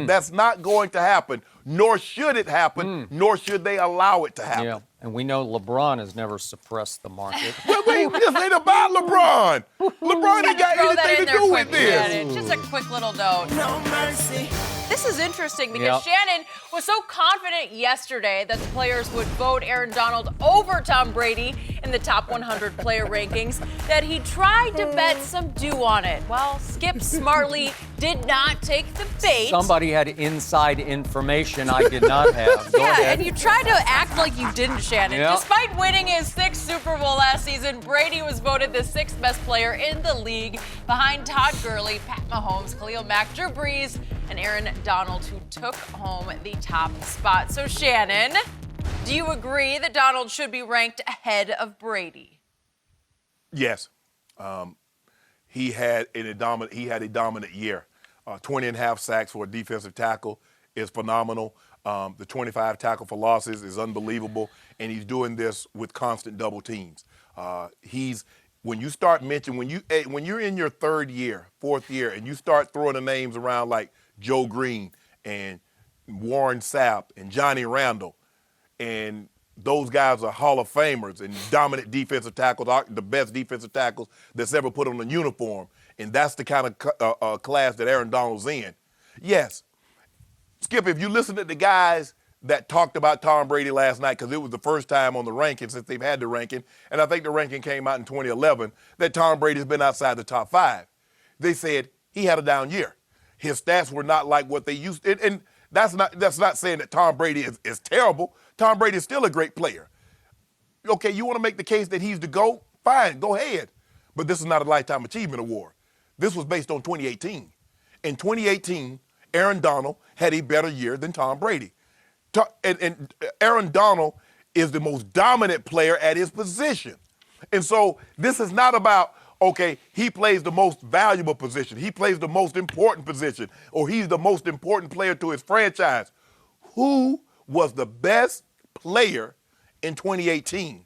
that's not going to happen. Nor should it happen, nor should they allow it to happen. Yeah, and we know LeBron has never suppressed the market. Wait, this ain't about LeBron. LeBron ain't got anything to do with this. Just a quick little note. No mercy. this is interesting because Shannon was so confident yesterday that the players would vote Aaron Donald over Tom Brady in the top 100 player rankings that he tried to bet some dew on it. Well, Skip smartly did not take the bait. Somebody had inside information I did not have. Go ahead. And you tried to act like you didn't, Shannon. Yeah. Despite winning his 6th Super Bowl last season, Brady was voted the 6th best player in the league behind Todd Gurley, Pat Mahomes, Khalil Mack, Drew Brees, and Aaron Donald, who took home the top spot. So, Shannon, do you agree that Donald should be ranked ahead of Brady? Yes. He had a dominant year. 20 and a half sacks for a defensive tackle is phenomenal. The 25 tackle for losses is unbelievable, and he's doing this with constant double teams. When you start mentioning, when you're in your 3rd year, 4th year, and you start throwing the names around like Joe Green and Warren Sapp and Johnny Randall, and those guys are Hall of Famers and dominant defensive tackles, the best defensive tackles that's ever put on a uniform, and that's the kind of class that Aaron Donald's in. Yes, Skip, if you listen to the guys that talked about Tom Brady last night, because it was the first time on the ranking since they've had the ranking, and I think the ranking came out in 2011, that Tom Brady's been outside the top 5. They said he had a down year. His stats were not like what they used to, and that's not saying that Tom Brady is terrible. Tom Brady is still a great player. Okay, you want to make the case that he's the GOAT? Fine, go ahead. But this is not a Lifetime Achievement Award. This was based on 2018. In 2018, Aaron Donald had a better year than Tom Brady. And Aaron Donald is the most dominant player at his position. And so this is not about, okay, he plays the most valuable position, he plays the most important position, or he's the most important player to his franchise. Who was the best player in 2018?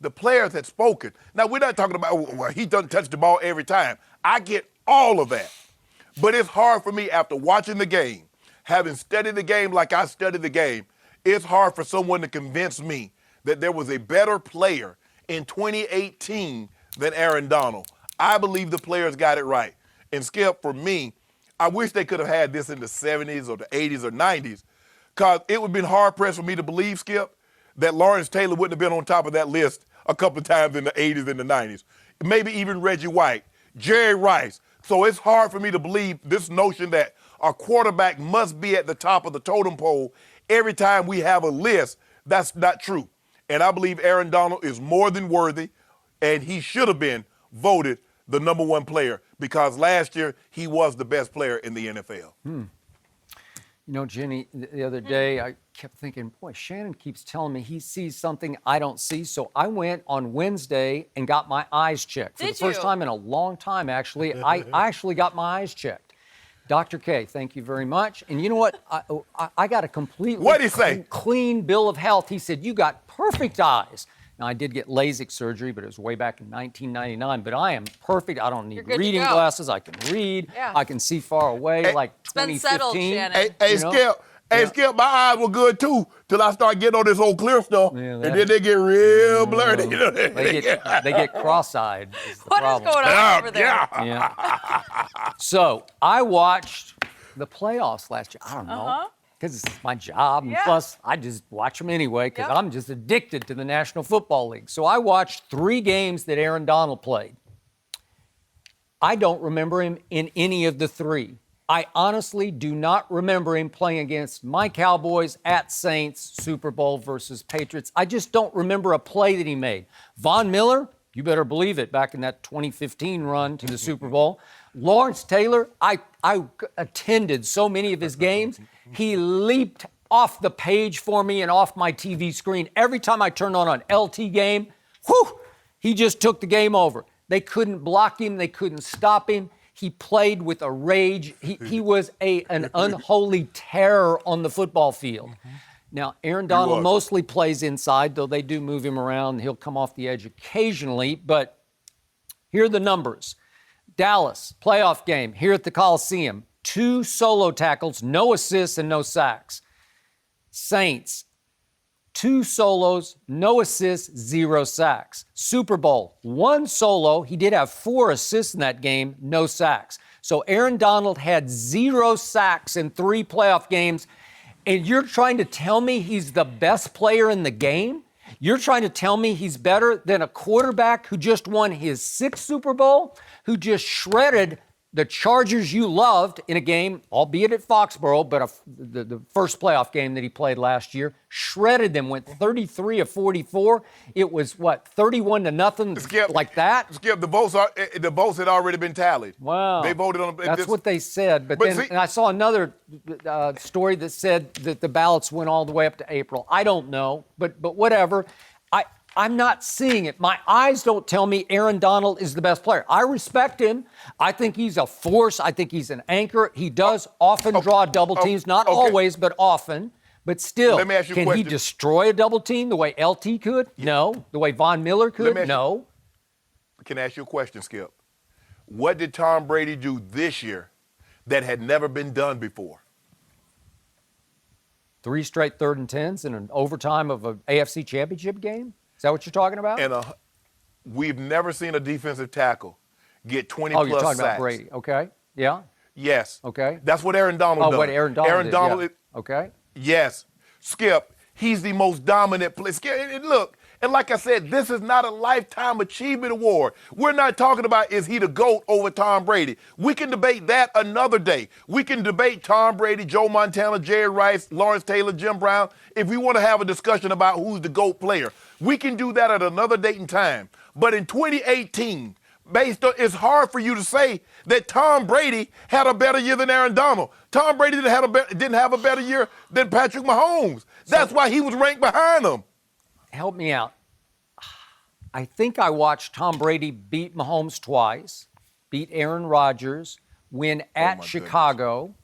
The players had spoken. Now, we're not talking about, well, he doesn't touch the ball every time. I get all of that. But it's hard for me after watching the game, having studied the game like I studied the game, it's hard for someone to convince me that there was a better player in 2018 than Aaron Donald. I believe the players got it right. And Skip, for me, I wish they could have had this in the 70s or the 80s or 90s, because it would have been hard-pressed for me to believe, Skip, that Lawrence Taylor wouldn't have been on top of that list a couple of times in the 80s and the 90s. Maybe even Reggie White, Jerry Rice. So it's hard for me to believe this notion that a quarterback must be at the top of the totem pole every time we have a list. That's not true. And I believe Aaron Donald is more than worthy, and he should have been voted the number 1 player because last year he was the best player in the NFL. You know, Jenny, the other day I kept thinking, boy, Shannon keeps telling me he sees something I don't see. So I went on Wednesday and got my eyes checked. For the first time in a long time, actually. I actually got my eyes checked. Dr. K, thank you very much. And you know what? I got a completely What'd he say? Clean bill of health. He said, you got perfect eyes. Now, I did get LASIK surgery, but it was way back in 1999. But I am perfect. I don't need reading glasses. I can read. Yeah. I can see far away, like It's been 2015. settled, Shannon. Hey, Skip. Hey, Skip, my eyes were good, too, till I start getting on this old clear stuff. Yeah, and then they get real blurry. They get cross-eyed. What is going on over there? Yeah. So I watched the playoffs last year. I don't know, because it's my job, and plus I just watch them anyway because I'm just addicted to the National Football League. So I watched 3 games that Aaron Donald played. I don't remember him in any of the 3. I honestly do not remember him playing against my Cowboys, at Saints, Super Bowl versus Patriots. I just don't remember a play that he made. Von Miller, you better believe it, back in that 2015 run to the Super Bowl. Lawrence Taylor, I attended so many of his games. He leaped off the page for me and off my TV screen. Every time I turned on an LT game, he just took the game over. They couldn't block him. They couldn't stop him. He played with a rage. He was an unholy terror on the football field. Now, Aaron Donald mostly plays inside, though they do move him around. He'll come off the edge occasionally. But here are the numbers. Dallas, playoff game, here at the Coliseum. 2 solo tackles, no assists, and no sacks. Saints, 2 solos, no assists, 0 sacks. Super Bowl, 1 solo. He did have 4 assists in that game, no sacks. So Aaron Donald had 0 sacks in 3 playoff games, and you're trying to tell me he's the best player in the game? You're trying to tell me he's better than a quarterback who just won his 6th Super Bowl, who just shredded the Chargers you loved in a game, albeit at Foxborough, but the first playoff game that he played last year, shredded them, went 33 of 44. It was, 31-0, Skip, like that? Skip, the votes had already been tallied. Wow. They voted on That's this. what they said. But then see, and I saw another story that said that the ballots went all the way up to April. I don't know, but whatever. I'm not seeing it. My eyes don't tell me Aaron Donald is the best player. I respect him. I think he's a force. I think he's an anchor. He does often draw double teams, not always, but often. But still, Let me ask you a can he question. destroy a double team the way LT could? No. The way Von Miller could? No. Can I ask you a question, Skip? What did Tom Brady do this year that had never been done before? 3 straight 3rd and 10s in an overtime of an AFC championship game? Is that what you're talking about? And we've never seen a defensive tackle get 20 Oh, plus you're talking sacks. about Brady. Okay. Yeah. Yes. Okay. That's what Aaron Donald does. What Aaron Donald did, Donald. yeah. Okay. Yes. Skip, he's the most dominant player. Skip, and look, and like I said, this is not a Lifetime Achievement Award. We're not talking about is he the GOAT over Tom Brady. We can debate that another day. We can debate Tom Brady, Joe Montana, Jerry Rice, Lawrence Taylor, Jim Brown. If we want to have a discussion about who's the GOAT player, we can do that at another date and time. But in 2018, it's hard for you to say that Tom Brady had a better year than Aaron Donald. Tom Brady didn't have a better year than Patrick Mahomes. That's why he was ranked behind him. Help me out. I think I watched Tom Brady beat Mahomes twice, beat Aaron Rodgers, win at Chicago,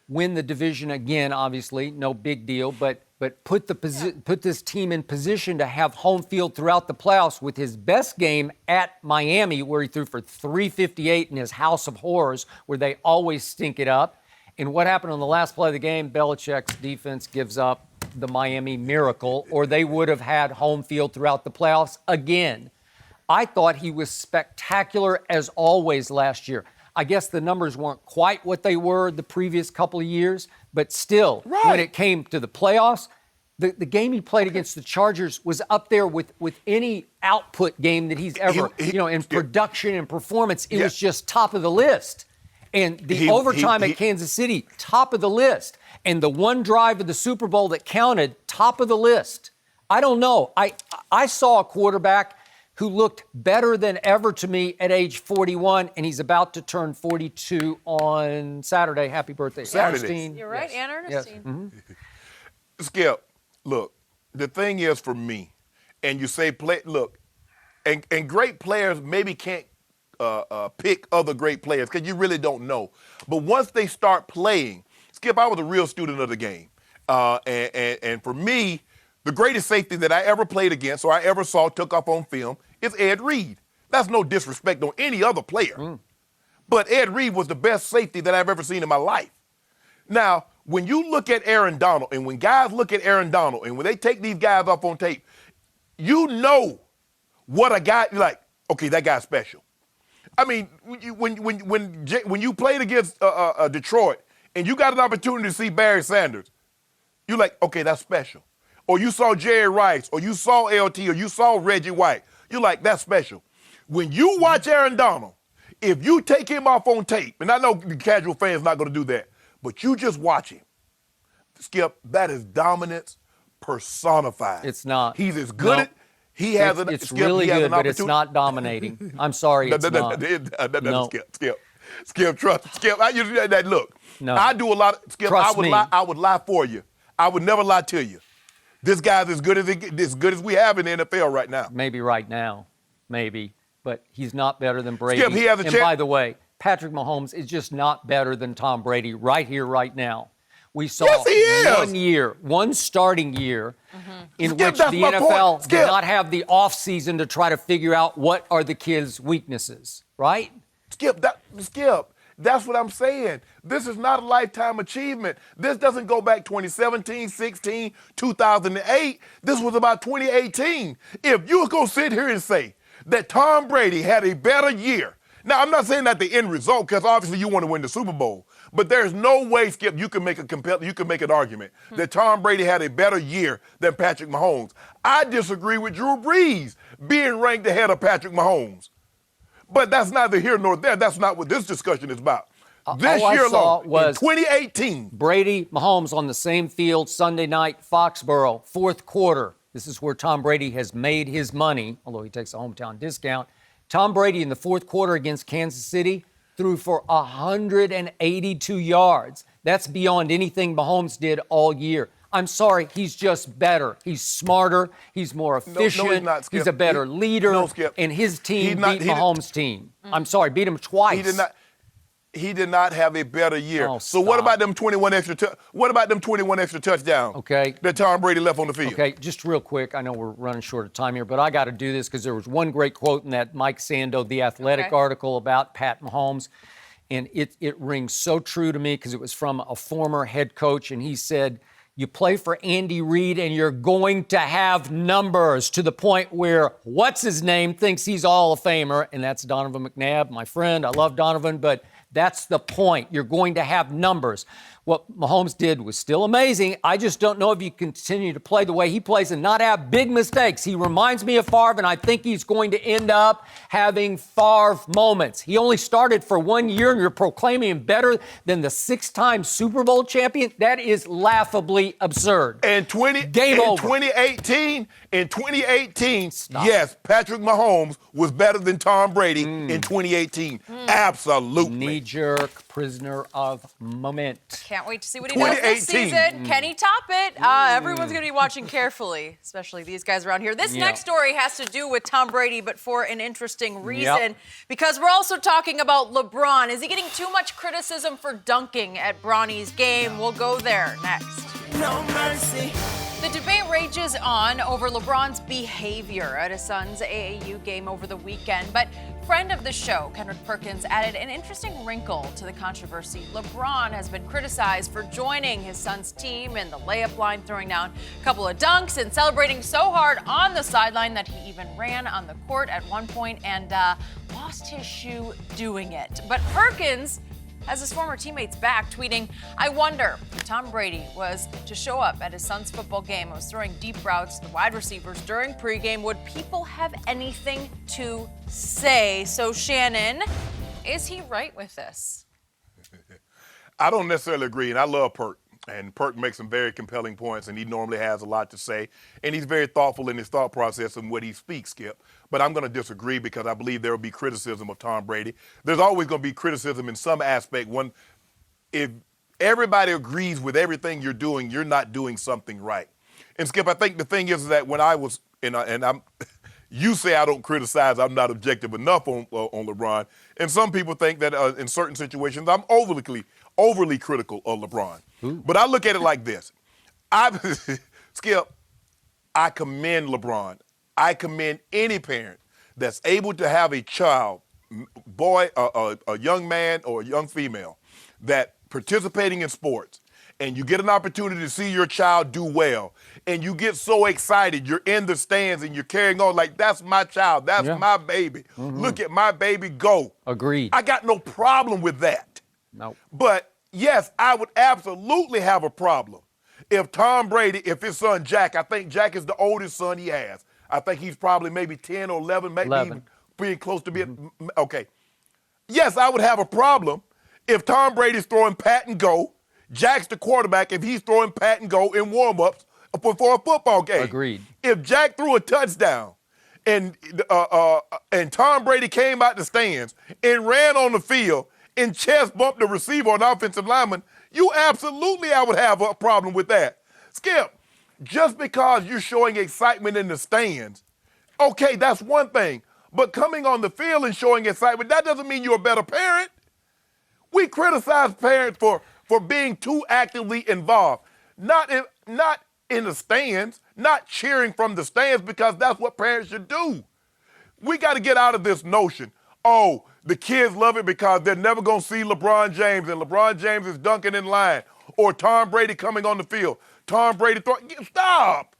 win the division again, obviously, no big deal, but put this team in position to have home field throughout the playoffs with his best game at Miami, where he threw for 358 in his house of horrors, where they always stink it up. And what happened on the last play of the game? Belichick's defense gives up the Miami Miracle, or they would have had home field throughout the playoffs again. I thought he was spectacular as always last year. I guess the numbers weren't quite what they were the previous couple of years, but still, when it came to the playoffs, the game he played against the Chargers was up there with any output game that he's ever, in production and performance. It was just top of the list. And the overtime at Kansas City, top of the list. And the one drive of the Super Bowl that counted, top of the list. I don't know. I saw a quarterback who looked better than ever to me at age 41, and he's about to turn 42 on Saturday. Happy birthday, Ernestine. You're right, Ann Ernestine. Yes. Mm-hmm. Skip, look, the thing is for me, and you say and great players maybe can't pick other great players because you really don't know. But once they start playing, Skip, I was a real student of the game. And for me, the greatest safety that I ever played against or I ever saw took up on film is Ed Reed. That's no disrespect on any other player. But Ed Reed was the best safety that I've ever seen in my life. Now, when you look at Aaron Donald and when guys look at Aaron Donald and when they take these guys up on tape, you know what a guy, like, okay, that guy's special. I mean, when you played against Detroit and you got an opportunity to see Barry Sanders, you're like, okay, that's special. Or you saw Jerry Rice, or you saw LT, or you saw Reggie White. You're like, that's special. When you watch Aaron Donald, if you take him off on tape, and I know the casual fan's not going to do that, but you just watch him, Skip, that is dominance personified. It's not. He's as good at. He has an. It's Skip, really he has good, an but it's not dominating. I'm sorry, it's not. No. Skip, trust. Skip, I usually look. No. I do a lot. Skip, Trust me. I would lie for you. I would never lie to you. This guy's as good as we have in the NFL right now. Maybe right now, but he's not better than Brady. Skip, he has a and chance. By the way, Patrick Mahomes is just not better than Tom Brady right here, right now. We saw one starting year in Skip, which that's the my NFL point. did not have the offseason to try to figure out what are the kids' weaknesses, right? Skip, that's what I'm saying. This is not a lifetime achievement. This doesn't go back 2017, 16, 2008. This was about 2018. If you were going to sit here and say that Tom Brady had a better year Now, I'm not saying that the end result, because obviously you want to win the Super Bowl. But there's no way, Skip, you can make an argument that Tom Brady had a better year than Patrick Mahomes. I disagree with Drew Brees being ranked ahead of Patrick Mahomes. But that's neither here nor there. That's not what this discussion is about. This year alone, in 2018. Brady, Mahomes on the same field Sunday night, Foxborough, fourth quarter. This is where Tom Brady has made his money, although he takes a hometown discount. Tom Brady in the fourth quarter against Kansas City threw for 182 yards. That's beyond anything Mahomes did all year. I'm sorry, he's just better. He's smarter. He's more efficient. No, he's not, Skip. He's a better leader. No, Skip. And his team beat Mahomes' team. I'm sorry, beat him twice. He did not have a better year. Oh, so what about them 21 extra touchdowns? Okay. That Tom Brady left on the field? Okay, just real quick. I know we're running short of time here, but I got to do this because there was one great quote in that Mike Sando, The Athletic article about Pat Mahomes, and it rings so true to me because it was from a former head coach, and he said, you play for Andy Reid and you're going to have numbers to the point where what's-his-name thinks he's a Hall of Famer, and that's Donovan McNabb, my friend. I love Donovan, but that's the point. You're going to have numbers. What Mahomes did was still amazing. I just don't know if you continue to play the way he plays and not have big mistakes. He reminds me of Favre, and I think he's going to end up having Favre moments. He only started for 1 year, and you're proclaiming him better than the 6-time Super Bowl champion? That is laughably absurd. And Game over. 2018, yes, Patrick Mahomes was better than Tom Brady in 2018. Absolutely. Knee-jerk, prisoner of moment. Can't wait to see what he does this season. Can he top it? Everyone's going to be watching carefully, especially these guys around here. This next story has to do with Tom Brady, but for an interesting reason, because we're also talking about LeBron. Is he getting too much criticism for dunking at Bronny's game? We'll go there next. No mercy. The debate rages on over LeBron's behavior at his son's AAU game over the weekend, but friend of the show, Kendrick Perkins, added an interesting wrinkle to the controversy. LeBron has been criticized for joining his son's team in the layup line, throwing down a couple of dunks and celebrating so hard on the sideline that he even ran on the court at one point and lost his shoe doing it. But Perkins has his former teammates back, tweeting, I wonder if Tom Brady was to show up at his son's football game and was throwing deep routes to the wide receivers during pregame, would people have anything to say? So, Shannon, is he right with this? I don't necessarily agree, and I love Perk. And Perk makes some very compelling points, and he normally has a lot to say. And he's very thoughtful in his thought process and what he speaks, Skip. But I'm going to disagree because I believe there will be criticism of Tom Brady. There's always going to be criticism in some aspect. If everybody agrees with everything you're doing, you're not doing something right. And, Skip, I think the thing is that when I was, you say I don't criticize, I'm not objective enough on LeBron. And some people think that in certain situations I'm overly critical of LeBron. But I look at it like this. Skip, I commend LeBron. I commend any parent that's able to have a child, boy, a young man or a young female, that participating in sports, and you get an opportunity to see your child do well, and you get so excited, you're in the stands and you're carrying on like, that's my child, that's my baby. Look at my baby go. Agreed. I got no problem with that. No. But yes, I would absolutely have a problem if Tom Brady, if his son Jack, I think Jack is the oldest son he has. I think he's probably maybe 10 or 11, maybe even being close to being, okay. Yes, I would have a problem if Tom Brady's throwing pat and go, Jack's the quarterback, if he's throwing pat and go in warm-ups before a football game. Agreed. If Jack threw a touchdown and Tom Brady came out the stands and ran on the field and chest bumped the receiver or an offensive lineman, I would have a problem with that. Skip, just because you're showing excitement in the stands, okay, that's one thing. But coming on the field and showing excitement, that doesn't mean you're a better parent. We criticize parents for being too actively involved, not in the stands, not cheering from the stands, because that's what parents should do. We got to get out of this notion, oh, the kids love it because they're never going to see LeBron James, and LeBron James is dunking in line, or Tom Brady coming on the field. Tom Brady stop.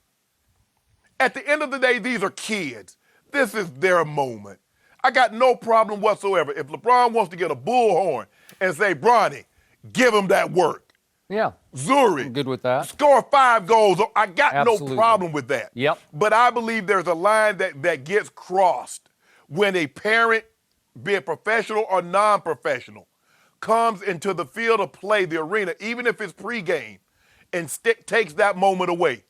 At the end of the day, these are kids. This is their moment. I got no problem whatsoever. If LeBron wants to get a bullhorn and say, Bronny, give him that work. Yeah. Zuri. I'm good with that. Score 5 goals. I got Absolutely. no problem with that. Yep. But I believe there's a line that gets crossed when a parent, be it professional or non-professional, comes into the field of play, the arena, even if it's pregame, and takes that moment away.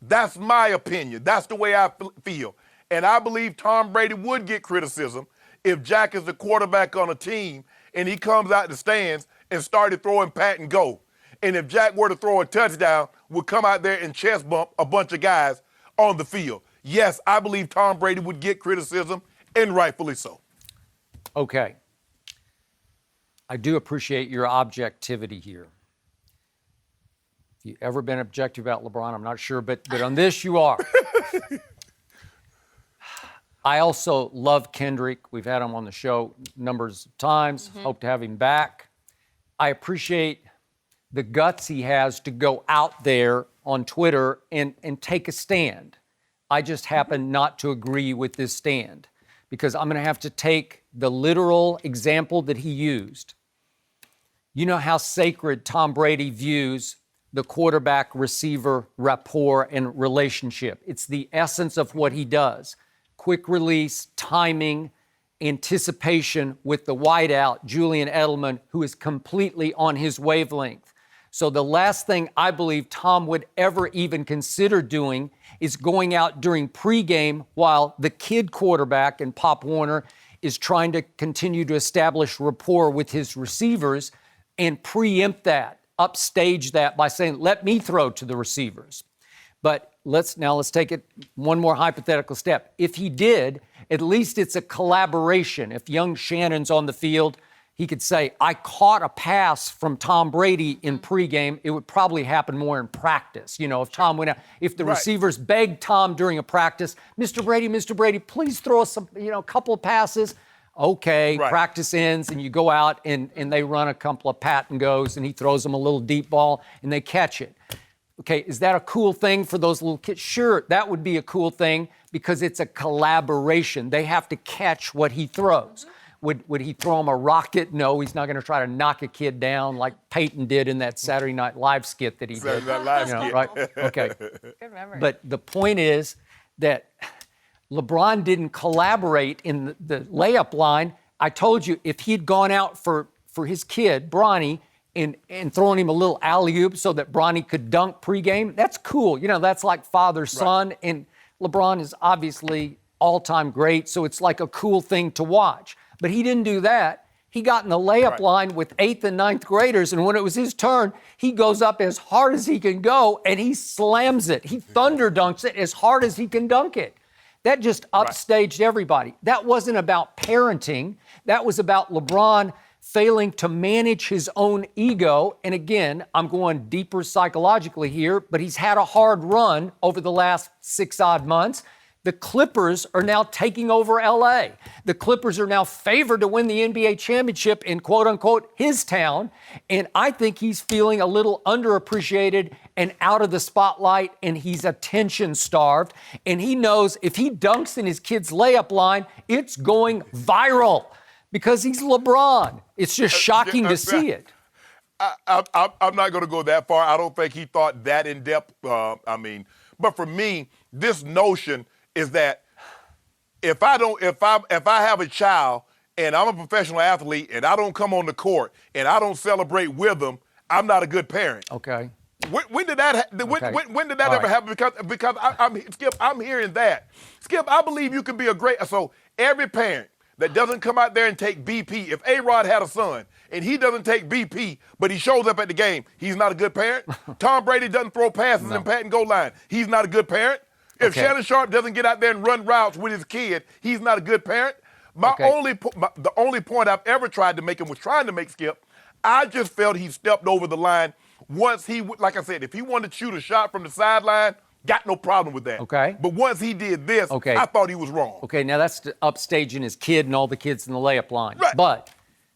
That's my opinion. That's the way I feel. And I believe Tom Brady would get criticism if Jack is the quarterback on a team and he comes out the stands and started throwing pat and go. And if Jack were to throw a touchdown, would come out there and chest bump a bunch of guys on the field. Yes, I believe Tom Brady would get criticism, and rightfully so. Okay. I do appreciate your objectivity here. If you've ever been objective about LeBron, I'm not sure, but on this you are. I also love Kendrick. We've had him on the show numbers of times. Hope to have him back. I appreciate the guts he has to go out there on Twitter and take a stand. I just happen not to agree with this stand because I'm going to have to take the literal example that he used. You know how sacred Tom Brady views the quarterback-receiver rapport and relationship. It's the essence of what he does. Quick release, timing, anticipation with the wideout, Julian Edelman, who is completely on his wavelength. So the last thing I believe Tom would ever even consider doing is going out during pregame while the kid quarterback and Pop Warner is trying to continue to establish rapport with his receivers and preempt that, upstage that by saying, let me throw to the receivers. But let's take it one more hypothetical step. If he did, at least it's a collaboration. If young Shannon's on the field, he could say, I caught a pass from Tom Brady in pregame. It would probably happen more in practice. You know, if Tom went out, if the receivers begged Tom during a practice, Mr. Brady, please throw us a couple of passes. Okay, practice ends, and you go out and they run a couple of pat and goes, and he throws them a little deep ball, and they catch it. Okay, is that a cool thing for those little kids? Sure, that would be a cool thing because it's a collaboration. They have to catch what he throws. Would he throw him a rocket? No, he's not going to try to knock a kid down like Peyton did in that Saturday Night Live skit that he did. That live skit. Right? Okay. Good memory. But the point is that LeBron didn't collaborate in the layup line. I told you, if he'd gone out for his kid, Bronny, and throwing him a little alley-oop so that Bronny could dunk pregame, that's cool. You know, that's like father-son. And LeBron is obviously all-time great, so it's like a cool thing to watch. But he didn't do that. He got in the layup line with 8th and 9th graders, and when it was his turn, he goes up as hard as he can go, and he slams it. He thunder dunks it as hard as he can dunk it. That just upstaged everybody. That wasn't about parenting. That was about LeBron failing to manage his own ego. And again, I'm going deeper psychologically here, but he's had a hard run over the last 6 odd months. The Clippers are now taking over LA. The Clippers are now favored to win the NBA championship in quote unquote his town. And I think he's feeling a little underappreciated and out of the spotlight, and he's attention starved. And he knows if he dunks in his kid's layup line, it's going viral because he's LeBron. It's just shocking to see it. I'm not going to go that far. I don't think he thought that in depth. But for me, this notion is that if I have a child and I'm a professional athlete and I don't come on the court and I don't celebrate with them, I'm not a good parent. Okay. When did that ever happen? Because Skip, I'm hearing that. Skip, I believe you can be a great. So every parent that doesn't come out there and take BP, if A-Rod had a son and he doesn't take BP, but he shows up at the game, he's not a good parent. Tom Brady doesn't throw passes in pat and go line, he's not a good parent. If Shannon Sharpe doesn't get out there and run routes with his kid, he's not a good parent. The only point I've ever tried to make and was trying to make, Skip, I just felt he stepped over the line once he, like I said, if he wanted to shoot a shot from the sideline, got no problem with that. Okay. But once he did this, I thought he was wrong. Okay, now that's upstaging his kid and all the kids in the layup line. Right. But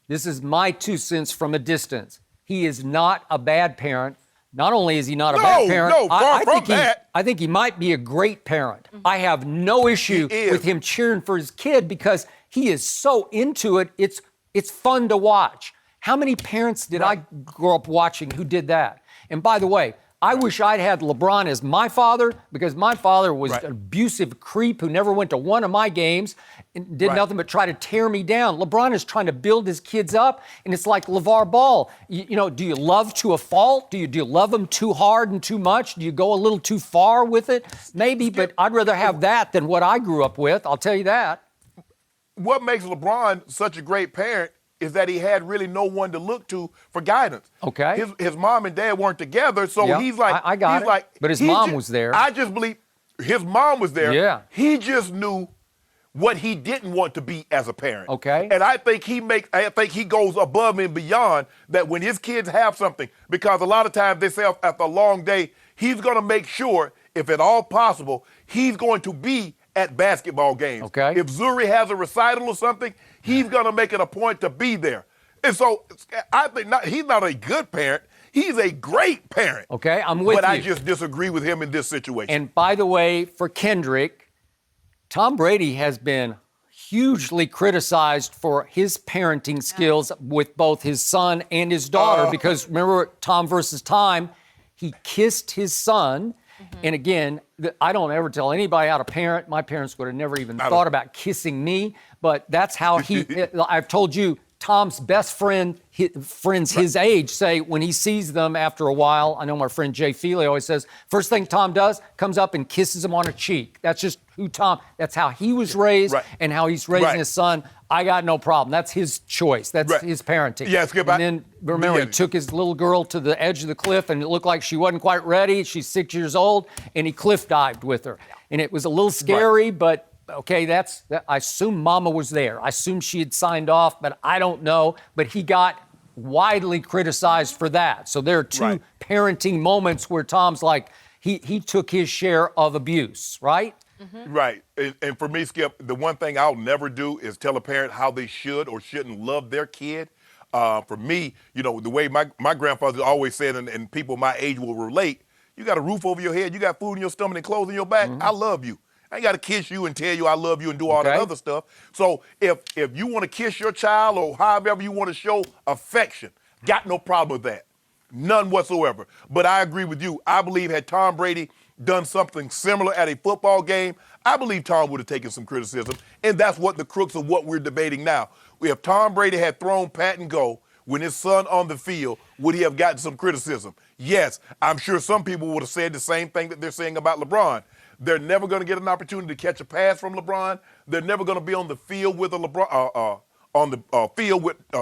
this is my 2 cents from a distance. He is not a bad parent. not only is he not a bad parent, far from that. I think he might be a great parent. I have no issue with him cheering for his kid because he is so into it. It's fun to watch. How many parents did I grow up watching who did that? And by the way, I wish I'd had LeBron as my father because my father was an abusive creep who never went to one of my games and did nothing but try to tear me down. LeBron is trying to build his kids up, and it's like LeVar Ball. You know, do you love to a fault? Do you love them too hard and too much? Do you go a little too far with it? Maybe, but I'd rather have that than what I grew up with. I'll tell you that. What makes LeBron such a great parent is that he had really no one to look to for guidance. Okay. His mom and dad weren't together, so he's like, I got it. Like, but his mom was there. I just believe his mom was there. Yeah. He just knew what he didn't want to be as a parent. Okay. And I think he goes above and beyond that when his kids have something, because a lot of times they say after a long day, he's going to make sure, if at all possible, he's going to be at basketball games. Okay. If Zuri has a recital or something, he's going to make it a point to be there. And so I think he's not a good parent. He's a great parent. Okay, I'm with you. But I just disagree with him in this situation. And by the way, for Kendrick, Tom Brady has been hugely criticized for his parenting skills with both his son and his daughter because remember Tom versus Time, he kissed his son. And again, I don't ever tell anybody how to parent. My parents would have never even thought about kissing me, but that's how I've told you, Tom's best friends his age say when he sees them after a while, I know my friend Jay Feely always says, first thing Tom does, comes up and kisses him on a cheek. That's just that's how he was raised and how he's raising his son. I got no problem. That's his choice. That's his parenting. Yeah, Skip. And then remember, he took his little girl to the edge of the cliff and it looked like she wasn't quite ready. She's 6 years old and he cliff dived with her. And it was a little scary, but okay, I assume Mama was there. I assume she had signed off, but I don't know. But he got widely criticized for that. So there are two parenting moments where Tom's like, he took his share of abuse, right? Mm-hmm. Right. And for me, Skip, the one thing I'll never do is tell a parent how they should or shouldn't love their kid. For me, you know, the way my grandfather always said, and people my age will relate, you got a roof over your head, you got food in your stomach and clothes in your back, I love you. I ain't got to kiss you and tell you I love you and do all that other stuff. So if you want to kiss your child or however you want to show affection, got no problem with that. None whatsoever. But I agree with you. I believe had Tom Brady done something similar at a football game, I believe Tom would have taken some criticism. And that's what the crux of what we're debating now. If Tom Brady had thrown pat and go when his son on the field, would he have gotten some criticism? Yes, I'm sure some people would have said the same thing that they're saying about LeBron. They're never going to get an opportunity to catch a pass from LeBron. They're never going to be on the field with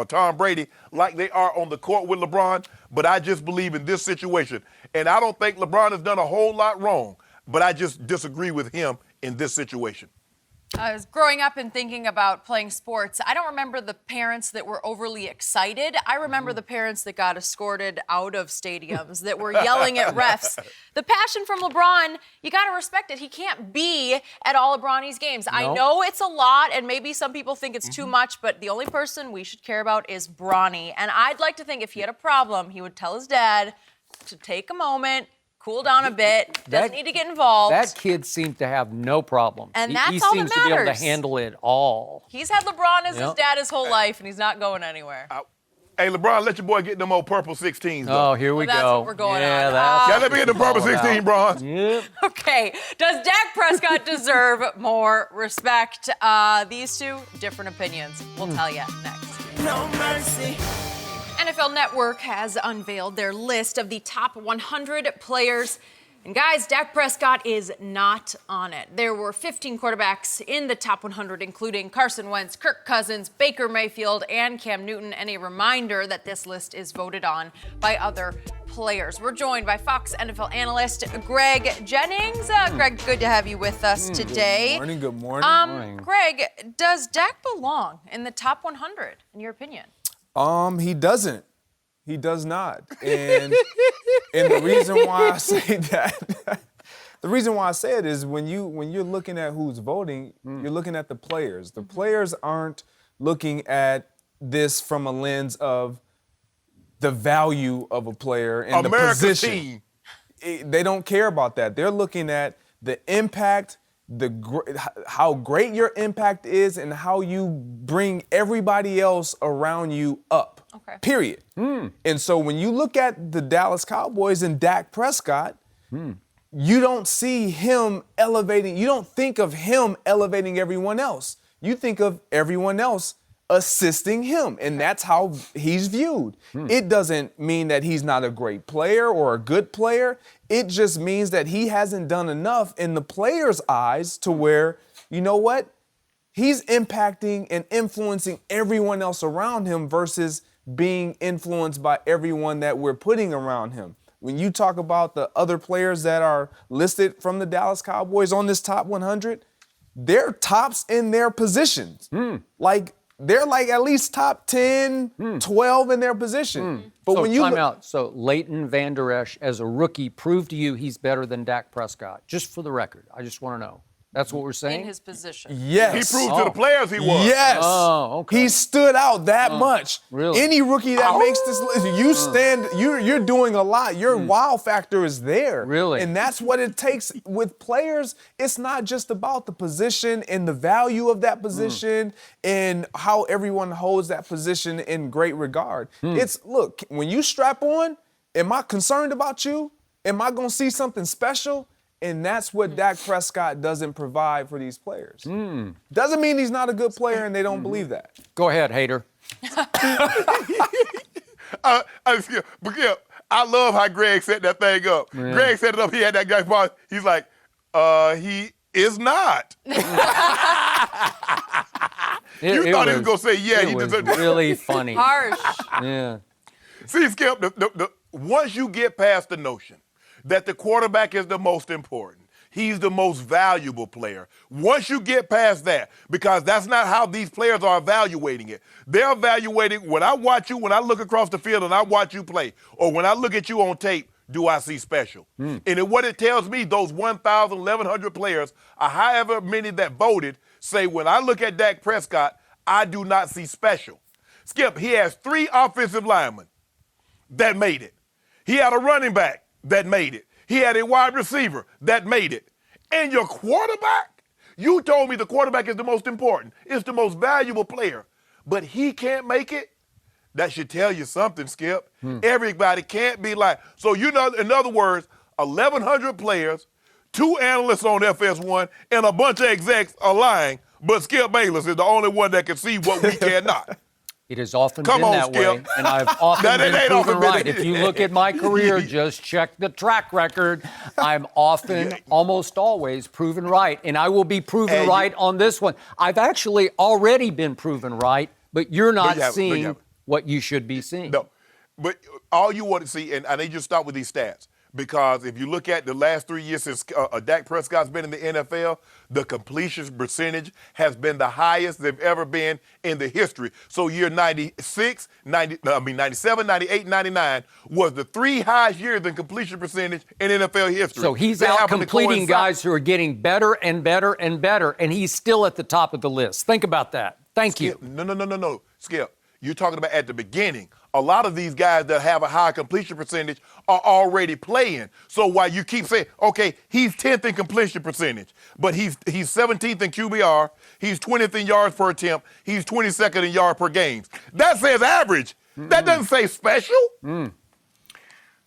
Tom Brady like they are on the court with LeBron. But I just believe in this situation, and I don't think LeBron has done a whole lot wrong. But I just disagree with him in this situation. I was growing up and thinking about playing sports. I don't remember the parents that were overly excited. I remember the parents that got escorted out of stadiums, that were yelling at refs. The passion from LeBron, you got to respect it. He can't be at all of Bronny's games. I know it's a lot, and maybe some people think it's too much, but the only person we should care about is Bronny. And I'd like to think if he had a problem, he would tell his dad to take a moment, cool down a bit, doesn't need to get involved. That kid seems to have no problem. And that's he all seems that to be able to matters. handle it all. He's had LeBron as his dad his whole life, and he's not going anywhere. Hey, LeBron, let your boy get them old purple 16s, though. Oh, here we go. That's what we're going on. Yeah, let me get the purple 16 bronze. Yep. Okay, does Dak Prescott deserve more respect? These two, different opinions. We'll tell you next. No mercy. NFL Network has unveiled their list of the top 100 players. And guys, Dak Prescott is not on it. There were 15 quarterbacks in the top 100, including Carson Wentz, Kirk Cousins, Baker Mayfield, and Cam Newton. And a reminder that this list is voted on by other players. We're joined by Fox NFL analyst Greg Jennings. Greg, good to have you with us today. Good morning. Greg, does Dak belong in the top 100, in your opinion? He doesn't. He does not. And the reason why I say that, the reason why I say it is when you're looking at who's voting, you're looking at the players. The players aren't looking at this from a lens of the value of a player and America's the position. team. They don't care about that. They're looking at the impact, how great your impact is, and how you bring everybody else around you up. Okay. Period. And so when you look at the Dallas Cowboys and Dak Prescott, you don't see him elevating. You don't think of him elevating everyone else. You think of everyone else assisting him, and that's how he's viewed. It doesn't mean that he's not a great player or a good player. It just means that he hasn't done enough in the players' eyes to where, you know what? He's impacting and influencing everyone else around him versus being influenced by everyone that we're putting around him. When you talk about the other players that are listed from the Dallas Cowboys on this top 100, they're tops in their positions. They're like at least top 10, 12 in their position. But So when you time out. So Leighton Vander Esch, as a rookie, proved to you he's better than Dak Prescott. Just for the record, I just want to know. That's what we're saying? In his position. Yes. He proved to the players he was. Yes. Oh, okay. He stood out that much. really? Any rookie that makes this list, you're doing a lot. Your wow factor is there. Really? And that's what it takes with players. It's not just about the position and the value of that position and how everyone holds that position in great regard. It's, look, when you strap on, am I concerned about you? Am I going to see something special? And that's what Dak Prescott doesn't provide for these players. Doesn't mean he's not a good player and they don't believe that. Go ahead, hater. I love how Greg set that thing up. Yeah. Greg set it up. He had that guy's part. He's like, he is not. You thought he was going to say, yeah, he was deserved really funny. Harsh. Yeah. See, Skip, once you get past the notion that the quarterback is the most important, he's the most valuable player. Once you get past that, because that's not how these players are evaluating it. They're evaluating, when I watch you, when I look across the field and I watch you play, or when I look at you on tape, do I see special? And what it tells me, those 1,000, 1,100 players, or however many that voted, say when I look at Dak Prescott, I do not see special. Skip, he has 3 offensive linemen that made it. He had a running back that made it. He had a wide receiver that made it. And your quarterback? You told me the quarterback is the most important. It's the most valuable player. But he can't make it? That should tell you something, Skip. Everybody can't be like. So, you know, in other words, 1,100 players, 2 analysts on FS1, and a bunch of execs are lying, but Skip Bayless is the only one that can see what we cannot. It has often Come been on, that Skip. way, and I've often That been ain't proven often been right. it. If you look at my career, just check the track record. I'm often, almost always, proven right, and I will be proven right on this one. I've actually already been proven right, but you're not seeing what you should be seeing. No, but all you want to see, and I need you to start with these stats, because if you look at the last 3 years since Dak Prescott's been in the NFL, the completion percentage has been the highest they've ever been in the history. So year 97, 98, 99 was the 3 highest years in completion percentage in NFL history. So he's out completing guys who are getting better and better and better, and he's still at the top of the list. Think about that. Thank you. No. Skip, you're talking about at the beginning. A lot of these guys that have a high completion percentage are already playing. So while you keep saying, okay, he's 10th in completion percentage, but he's 17th in QBR, he's 20th in yards per attempt, he's 22nd in yards per game. That says average. That doesn't say special.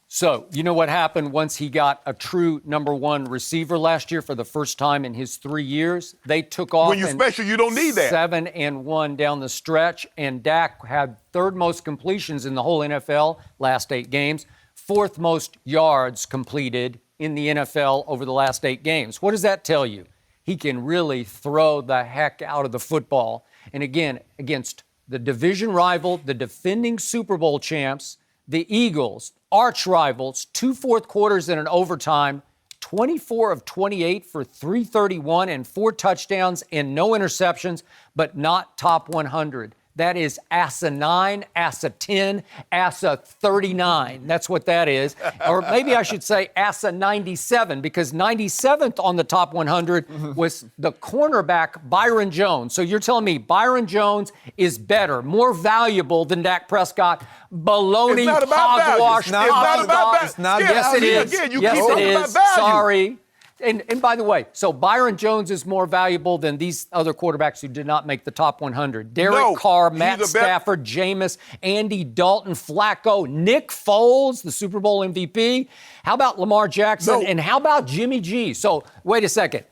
So, you know what happened once he got a true number 1 receiver last year for the first time in his 3 years? They took off. When you're special, you don't need that. 7-1 down the stretch, and Dak had 3rd most completions in the whole NFL last 8 games, 4th most yards completed in the NFL over the last 8 games. What does that tell you? He can really throw the heck out of the football. And again, against the division rival, the defending Super Bowl champs, the Eagles, arch rivals, 2 fourth quarters and an overtime, 24 of 28 for 331 and 4 touchdowns and no interceptions, but not top 100. That is asinine, asa 10, asa 39. That's what that is. Or maybe I should say asa 97, because 97th on the top 100 was the cornerback Byron Jones. So you're telling me Byron Jones is better, more valuable than Dak Prescott? Baloney, It's not about value. hogwash, It's not about value. It's not Yeah, Yes, it is. Again, you yes, keep it talking is. about value. Sorry. And by the way, so Byron Jones is more valuable than these other quarterbacks who did not make the top 100. Derek No, Carr, he's Matt the best. Stafford, Jameis, Andy Dalton, Flacco, Nick Foles, the Super Bowl MVP. How about Lamar Jackson? No. And how about Jimmy G? So wait a second.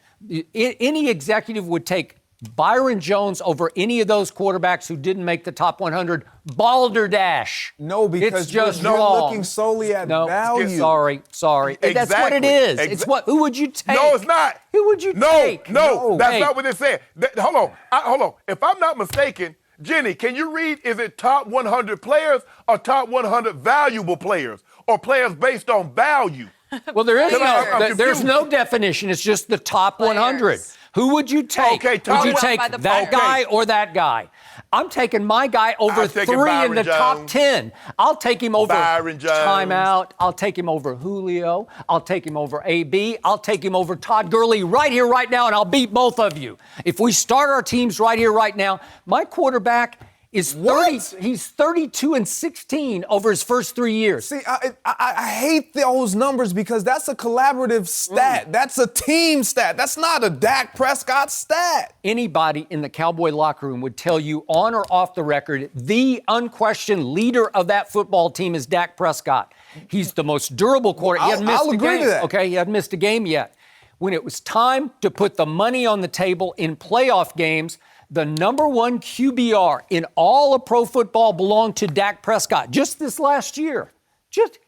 Any executive would take Byron Jones over any of those quarterbacks who didn't make the top 100, balderdash. No, because it's just you're wrong. looking solely at No, value. sorry. That's what it Exactly. is. It's what. Who would you take? No, it's not. Who would you take? No, that's Hey. not what it said. Hold on. Hold on. If I'm not mistaken, Jenny, can you read, is it top 100 players or top 100 valuable players or players based on value? Well, there is I'm there's confused. no definition. It's just the top 100. Players. Who would you take? Okay, would top you one- take by the that players. guy or that guy? I'm taking my guy over I'm taking 3 in Byron the top Jones. 10. I'll take him over Byron Jones. timeout. I'll take him over Julio. I'll take him over AB. I'll take him over Todd Gurley right here, right now, and I'll beat both of you. If we start our teams right here, right now, my quarterback is 30. What? He's 32-16 over his first 3 years. See, I hate those numbers because that's a collaborative stat. That's a team stat. That's not a Dak Prescott stat. Anybody in the Cowboy locker room would tell you on or off the record, the unquestioned leader of that football team is Dak Prescott. He's the most durable quarterback. He hadn't missed I'll a agree game. to that. Okay, he hadn't missed a game yet. When it was time to put the money on the table in playoff games, the number one QBR in all of pro football belonged to Dak Prescott just this last year.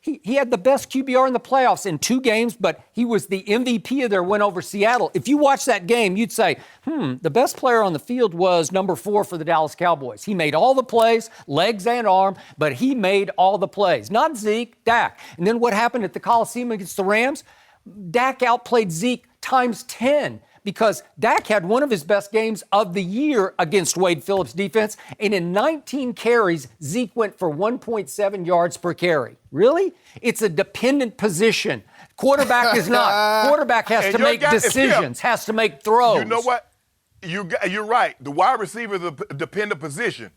He had the best QBR in the playoffs in 2 games, but he was the MVP of their win over Seattle. If you watch that game, you'd say, the best player on the field was number 4 for the Dallas Cowboys. He made all the plays, legs and arm, but he made all the plays. Not Zeke, Dak. And then what happened at the Coliseum against the Rams? Dak outplayed Zeke times 10. Because Dak had one of his best games of the year against Wade Phillips' defense, and in 19 carries, Zeke went for 1.7 yards per carry. Really? It's a dependent position. Quarterback is not. Quarterback has And to your make guy is decisions, has to make throws. You know what? You're right. The wide receiver is a dependent position.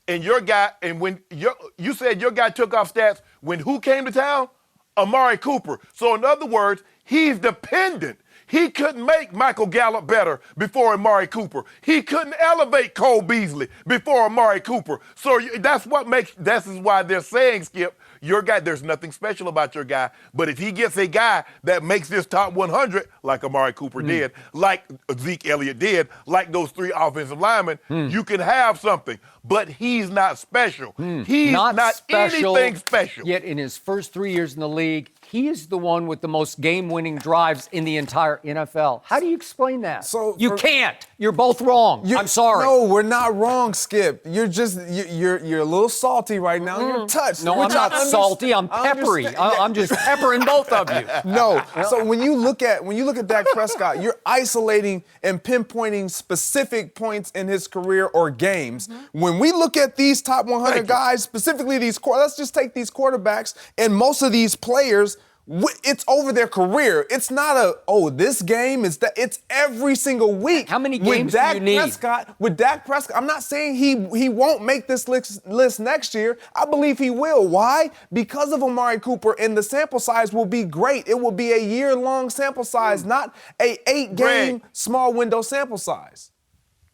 And your guy, and when you said your guy took off stats when who came to town? Amari Cooper. So in other words, he's dependent. He couldn't make Michael Gallup better before Amari Cooper. He couldn't elevate Cole Beasley before Amari Cooper. So that's why they're saying, Skip, your guy, there's nothing special about your guy. But if he gets a guy that makes this top 100, like Amari Cooper did, like Zeke Elliott did, like those 3 offensive linemen, you can have something. But he's not special. He's not anything special. Yet in his first 3 years in the league, he is the one with the most game-winning drives in the entire NFL. How do you explain that? So you can't. You're both wrong. I'm sorry. No, we're not wrong, Skip. You're just you're a little salty right now. You're touched. No, I'm not salty. I'm peppery. I'm just peppering both of you. No. So when you look at Dak Prescott, you're isolating and pinpointing specific points in his career or games. When we look at these top 100 guys, specifically let's just take these quarterbacks and most of these players. It's over their career. It's not this game is that. It's every single week. How many games do you need? With Dak Prescott, I'm not saying he won't make this list next year. I believe he will. Why? Because of Amari Cooper, and the sample size will be great. It will be a year-long sample size, not a 8-game small window sample size.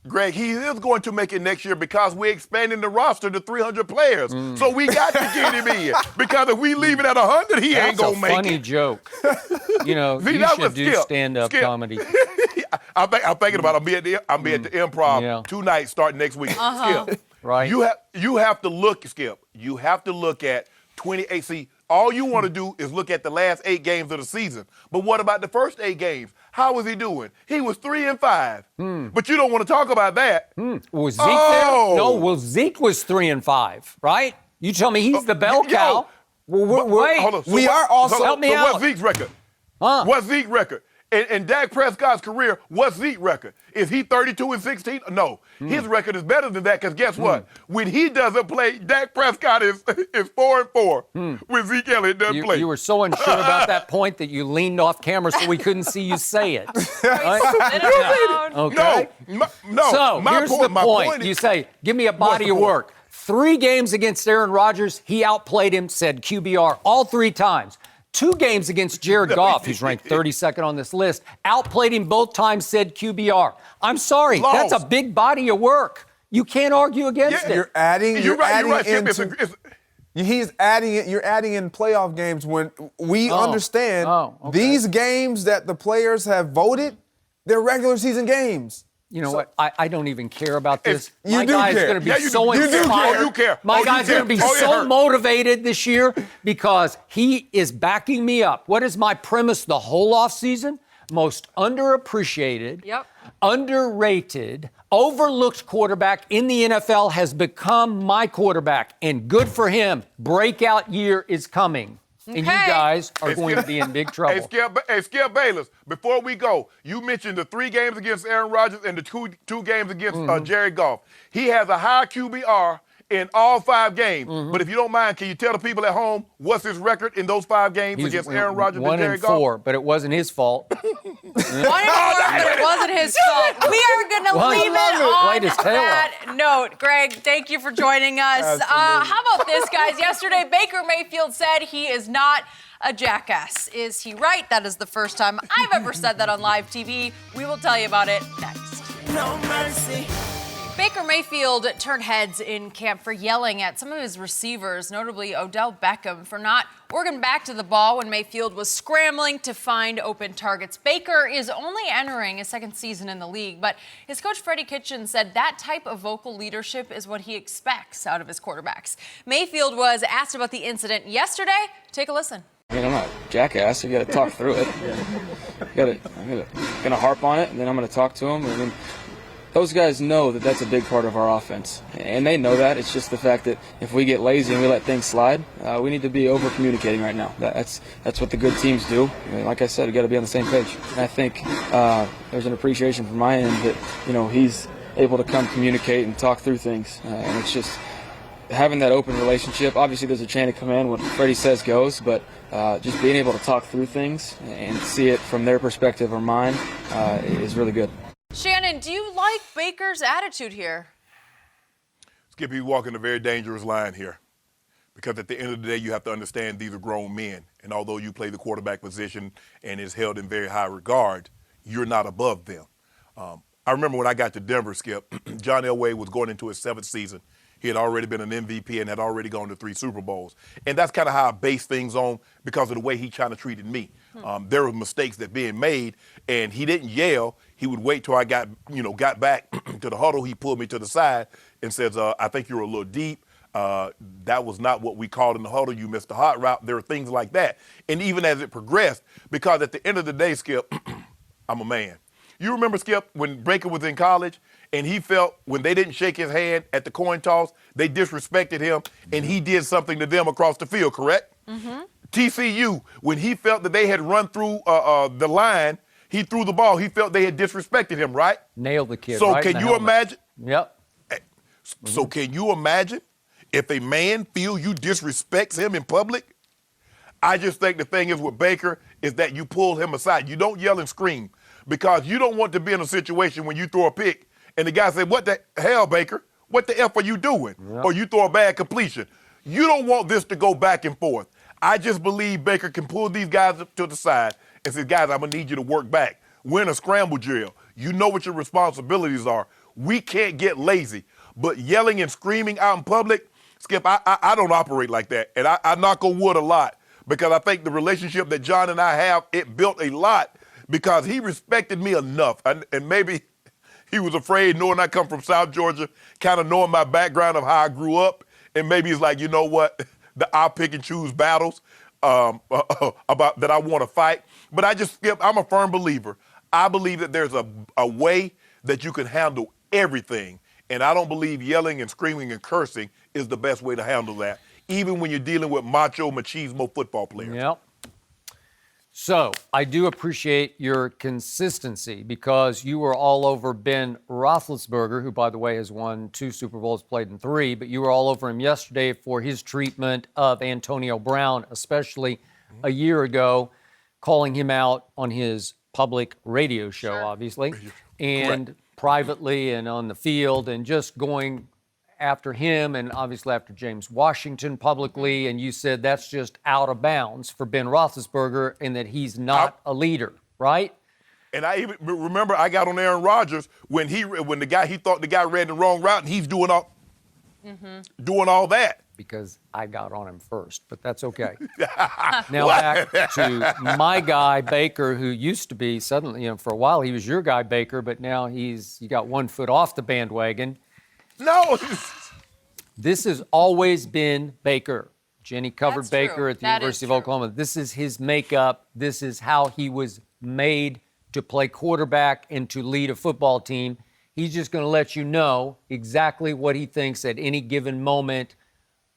Greg, he is going to make it next year because we're expanding the roster to 300 players. So we got to get him in. Because if we leave it at 100, he ain't going to make it. That's a funny joke. See, you that should was do Skip. stand-up Skip. comedy. I'm thinking about it. I'll be at the Improv 2 nights starting next week. Skip, Right. You have to look, Skip. You have to look at 28. See, all you want to do is look at the last 8 games of the season. But what about the first 8 games? How was he doing? He was 3-5. But you don't want to talk about that. Was Zeke there? No, Zeke was 3-5, right? You tell me he's the bell cow. Wait, hold on. We are also. help me out. What's Zeke's record? Huh? What's Zeke's record? in Dak Prescott's career, what's Zeke's record? Is he 32-16? No. His record is better than that because guess what? When he doesn't play, Dak Prescott is 4-4 when Zeke Elliott doesn't play. You were so unsure about that point that you leaned off camera so we couldn't see you say it. Right? Okay. No. So my here's point, the my point. is, You say, give me a body the of point? work. 3 games against Aaron Rodgers, he outplayed him, said QBR, all 3 times. 2 games against Jared Goff, who's ranked 32nd on this list, outplayed him both times, said QBR. I'm sorry, that's a big body of work. You can't argue against it. You're adding. You're right. He's adding it. You're adding in playoff games when we understand these games that the players have voted, they're regular season games. You know what? I don't even care about this. You do care. Going to be so inspired. You care. My guy's going to be so motivated this year because he is backing me up. What is my premise the whole offseason? Most underappreciated, underrated, overlooked quarterback in the NFL has become my quarterback. And good for him. Breakout year is coming. Okay. And you guys are going to be in big trouble. Hey, Skip Bayless, before we go, you mentioned the 3 games against Aaron Rodgers and the two games against Jared Goff. He has a high QBR in all 5 games. But if you don't mind, can you tell the people at home what's his record in those 5 games against Aaron Rodgers and Jared Goff? 1-4, but it wasn't his fault. 1-4, but it wasn't his fault. We are going to leave it on that note. Greg, thank you for joining us. How about this, guys? Yesterday, Baker Mayfield said he is not a jackass. Is he right? That is the first time I've ever said that on live TV. We will tell you about it next. No mercy. Baker Mayfield turned heads in camp for yelling at some of his receivers, notably Odell Beckham, for not working back to the ball when Mayfield was scrambling to find open targets. Baker is only entering his 2nd season in the league, but his coach Freddie Kitchens said that type of vocal leadership is what he expects out of his quarterbacks. Mayfield was asked about the incident yesterday. Take a listen. I mean, I'm not a jackass. You got to talk through it. I'm gonna harp on it, and then I'm gonna talk to him. I mean, those guys know that that's a big part of our offense, and they know that. It's just the fact that if we get lazy and we let things slide, we need to be over-communicating right now. That's what the good teams do. I mean, like I said, we got to be on the same page. And I think there's an appreciation from my end that he's able to come communicate and talk through things, and it's just having that open relationship. Obviously, there's a chain of command. What Freddie says goes, but just being able to talk through things and see it from their perspective or mine is really good. Shannon, do you like Baker's attitude here? Skip, he's walking a very dangerous line here because at the end of the day, you have to understand these are grown men. And although you play the quarterback position and is held in very high regard, you're not above them. I remember when I got to Denver, Skip, John Elway was going into his 7th season. He had already been an MVP and had already gone to 3 Super Bowls. And that's kind of how I base things on because of the way he kind of treated me. There were mistakes that being made, and he didn't yell. He would wait till I got back to the huddle. He pulled me to the side and says, I think you're a little deep. That was not what we called in the huddle. You missed the hot route. There are things like that. And even as it progressed, because at the end of the day, Skip, I'm a man. You remember, Skip, when Baker was in college and he felt when they didn't shake his hand at the coin toss, they disrespected him and he did something to them across the field, correct? TCU, when he felt that they had run through the line, he threw the ball. He felt they had disrespected him, right? Nailed the kid. So right can you imagine? Yep. So can you imagine if a man feel you disrespects him in public? I just think the thing is with Baker is that you pull him aside. You don't yell and scream because you don't want to be in a situation when you throw a pick and the guy say, "What the hell, Baker? What the F are you doing?" Yep. Or you throw a bad completion. You don't want this to go back and forth. I just believe Baker can pull these guys up to the side and say, "Guys, I'm going to need you to work back. We're in a scramble drill. You know what your responsibilities are. We can't get lazy." But yelling and screaming out in public, Skip, I don't operate like that. And I knock on wood a lot because I think the relationship that John and I have, it built a lot because he respected me enough. And maybe he was afraid, knowing I come from South Georgia, kind of knowing my background of how I grew up. And maybe he's like, you know what, I'll pick and choose battles about that I want to fight. But I just, Skip, I'm a firm believer. I believe that there's a way that you can handle everything. And I don't believe yelling and screaming and cursing is the best way to handle that, even when you're dealing with macho, machismo football players. Yep. So I do appreciate your consistency because you were all over Ben Roethlisberger, who, by the way, has won 2 Super Bowls, played in 3, but you were all over him yesterday for his treatment of Antonio Brown, especially a year ago, calling him out on his public radio show, obviously, and privately and on the field, and just going after him and obviously after James Washington publicly, and you said that's just out of bounds for Ben Roethlisberger and that he's not a leader, right? And I even remember I got on Aaron Rodgers when he thought the guy ran the wrong route, and he's doing all that. Because I got on him first, but that's okay. Now back to my guy, Baker, who used to be suddenly, for a while he was your guy, Baker, but now you got 1 foot off the bandwagon. No. This has always been Baker. Jenny covered That's Baker true. at the That University is of Oklahoma. This is his makeup. This is how he was made to play quarterback and to lead a football team. He's just going to let you know exactly what he thinks at any given moment,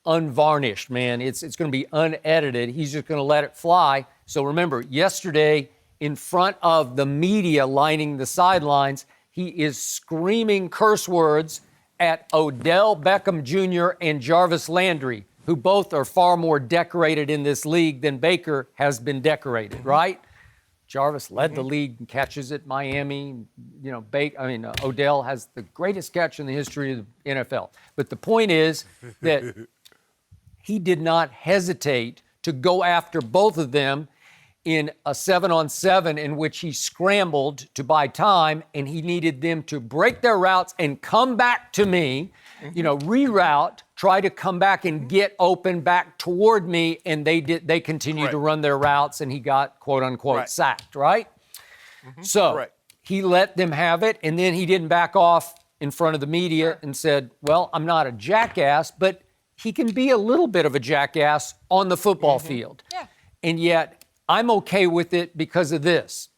unvarnished, man. It's going to be unedited. He's just going to let it fly. So remember, yesterday, in front of the media lining the sidelines, he is screaming curse words at Odell Beckham Jr. and Jarvis Landry, who both are far more decorated in this league than Baker has been decorated, right? Jarvis led the league in catches at Miami. Odell has the greatest catch in the history of the NFL. But the point is that he did not hesitate to go after both of them in a 7-on-7 in which he scrambled to buy time, and he needed them to break their routes and come back to me, reroute, try to come back and get open back toward me, and they continued to run their routes, and he got, quote-unquote, sacked, right? So he let them have it, and then he didn't back off in front of the media and said, well, I'm not a jackass, but he can be a little bit of a jackass on the football field. Yeah. And yet, I'm okay with it because of this.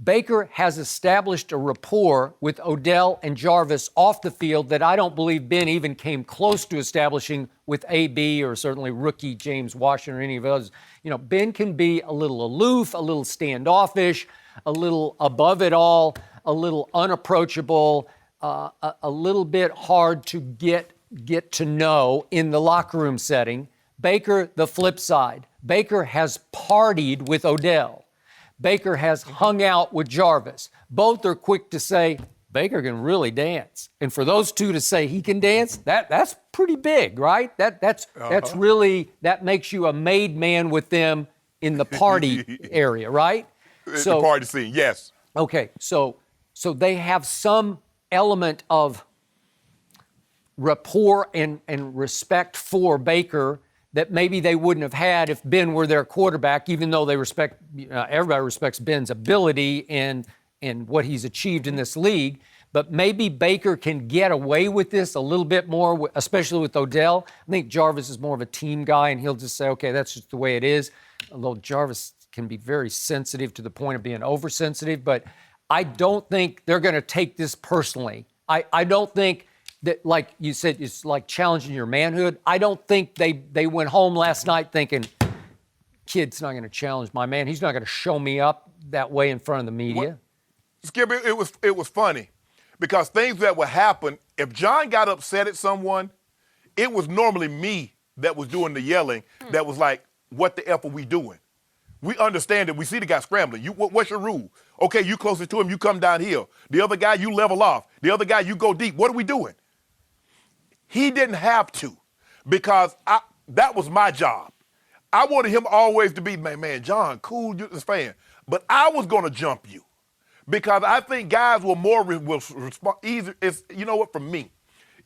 Baker has established a rapport with Odell and Jarvis off the field that I don't believe Ben even came close to establishing with AB or certainly rookie James Washington or any of those. Ben can be a little aloof, a little standoffish, a little above it all, a little unapproachable, a little bit hard to get to know in the locker room setting. Baker, the flip side. Baker has partied with Odell. Baker has hung out with Jarvis. Both are quick to say, Baker can really dance. And for those two to say he can dance, that's pretty big, right? That's really, that makes you a made man with them in the party area, right? The party scene, yes. Okay, so they have some element of rapport and respect for Baker that maybe they wouldn't have had if Ben were their quarterback, even though they respect, everybody respects Ben's ability and what he's achieved in this league. But maybe Baker can get away with this a little bit more, especially with Odell. I think Jarvis is more of a team guy, and he'll just say, okay, that's just the way it is. Although Jarvis can be very sensitive to the point of being oversensitive. But I don't think they're going to take this personally. I don't think that, like you said, it's like challenging your manhood. I don't think they went home last night thinking, kid's not going to challenge my man. He's not going to show me up that way in front of the media. Skip, it was funny because things that would happen, if John got upset at someone, it was normally me that was doing the yelling that was like, what the F are we doing? We understand that we see the guy scrambling. What's your rule? Okay, you closest to him, you come downhill. The other guy, you level off. The other guy, you go deep. What are we doing? He didn't have to because that was my job. I wanted him always to be, man, John, cool, you're this fan. But I was going to jump you because I think guys will respond easier. You know what, for me,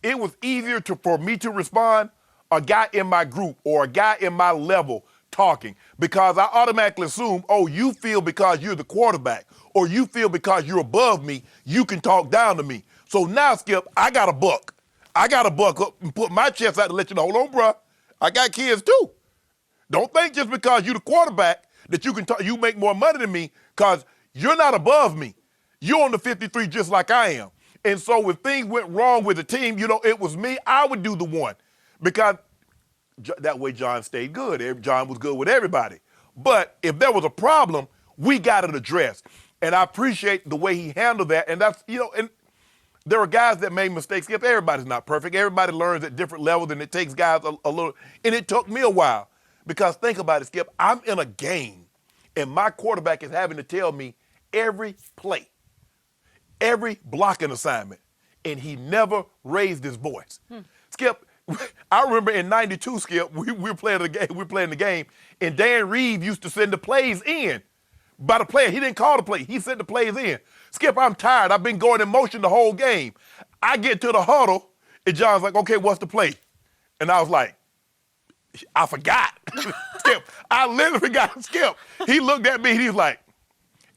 it was easier for me to respond a guy in my group or a guy in my level talking because I automatically assume, you feel because you're the quarterback or you feel because you're above me, you can talk down to me. So now, Skip, I got a buck. I got to buck up and put my chest out to let you know, hold on, bruh, I got kids too. Don't think just because you're the quarterback that you can you make more money than me because you're not above me. You're on the 53 just like I am. And so if things went wrong with the team, it was me, I would do the one because that way John stayed good. John was good with everybody. But if there was a problem, we got it addressed. And I appreciate the way he handled that. And that's, and there are guys that made mistakes. Skip, everybody's not perfect. Everybody learns at different levels, and it takes guys a little. And it took me a while. Because think about it, Skip. I'm in a game, and my quarterback is having to tell me every play, every blocking assignment, and he never raised his voice. Skip, I remember in '92, Skip, we were playing the game, and Dan Reeves used to send the plays in by the player. He didn't call the play. He sent the plays in. Skip, I'm tired. I've been going in motion the whole game. I get to the huddle, and John's like, okay, what's the play? And I was like, I forgot. Skip, I literally forgot. Skip, he looked at me, and he's like,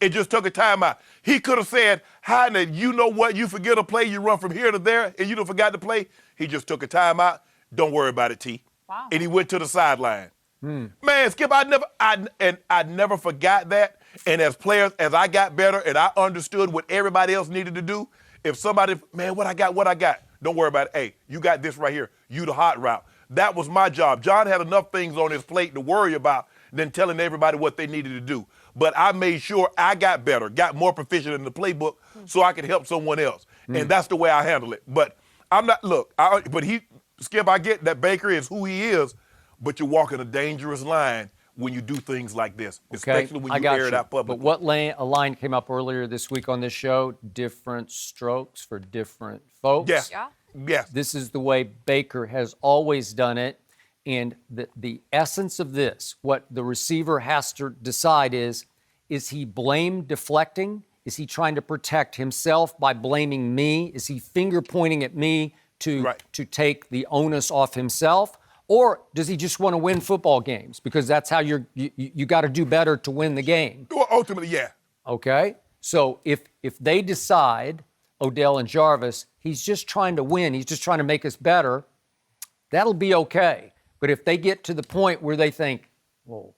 it just took a timeout. He could have said, hi, you know what, you forget a play, you run from here to there, and you don't forgot to play. He just took a timeout. Don't worry about it, T. Wow. And he went to the sideline. Man, Skip, I never forgot that. And as players, as I got better and I understood what everybody else needed to do, if somebody, man, what I got, don't worry about it. Hey, you got this right here. You the hot route. That was my job. John had enough things on his plate to worry about than telling everybody what they needed to do. But I made sure I got better, got more proficient in the playbook so I could help someone else. And that's the way I handle it. But I'm not, Skip, I get that Baker is who he is, but you're walking a dangerous line when you do things like this, especially when you air it out publicly. But a line came up earlier this week on this show, different strokes for different folks. Yes. Yeah. Yes. This is the way Baker has always done it. And the essence of this, what the receiver has to decide is he blame deflecting? Is he trying to protect himself by blaming me? Is he finger pointing at me to take the onus off himself? Or does he just want to win football games? Because that's how you got to do better to win the game. Well, ultimately, yeah. Okay? So if they decide, Odell and Jarvis, he's just trying to win, he's just trying to make us better, that'll be okay. But if they get to the point where they think, well,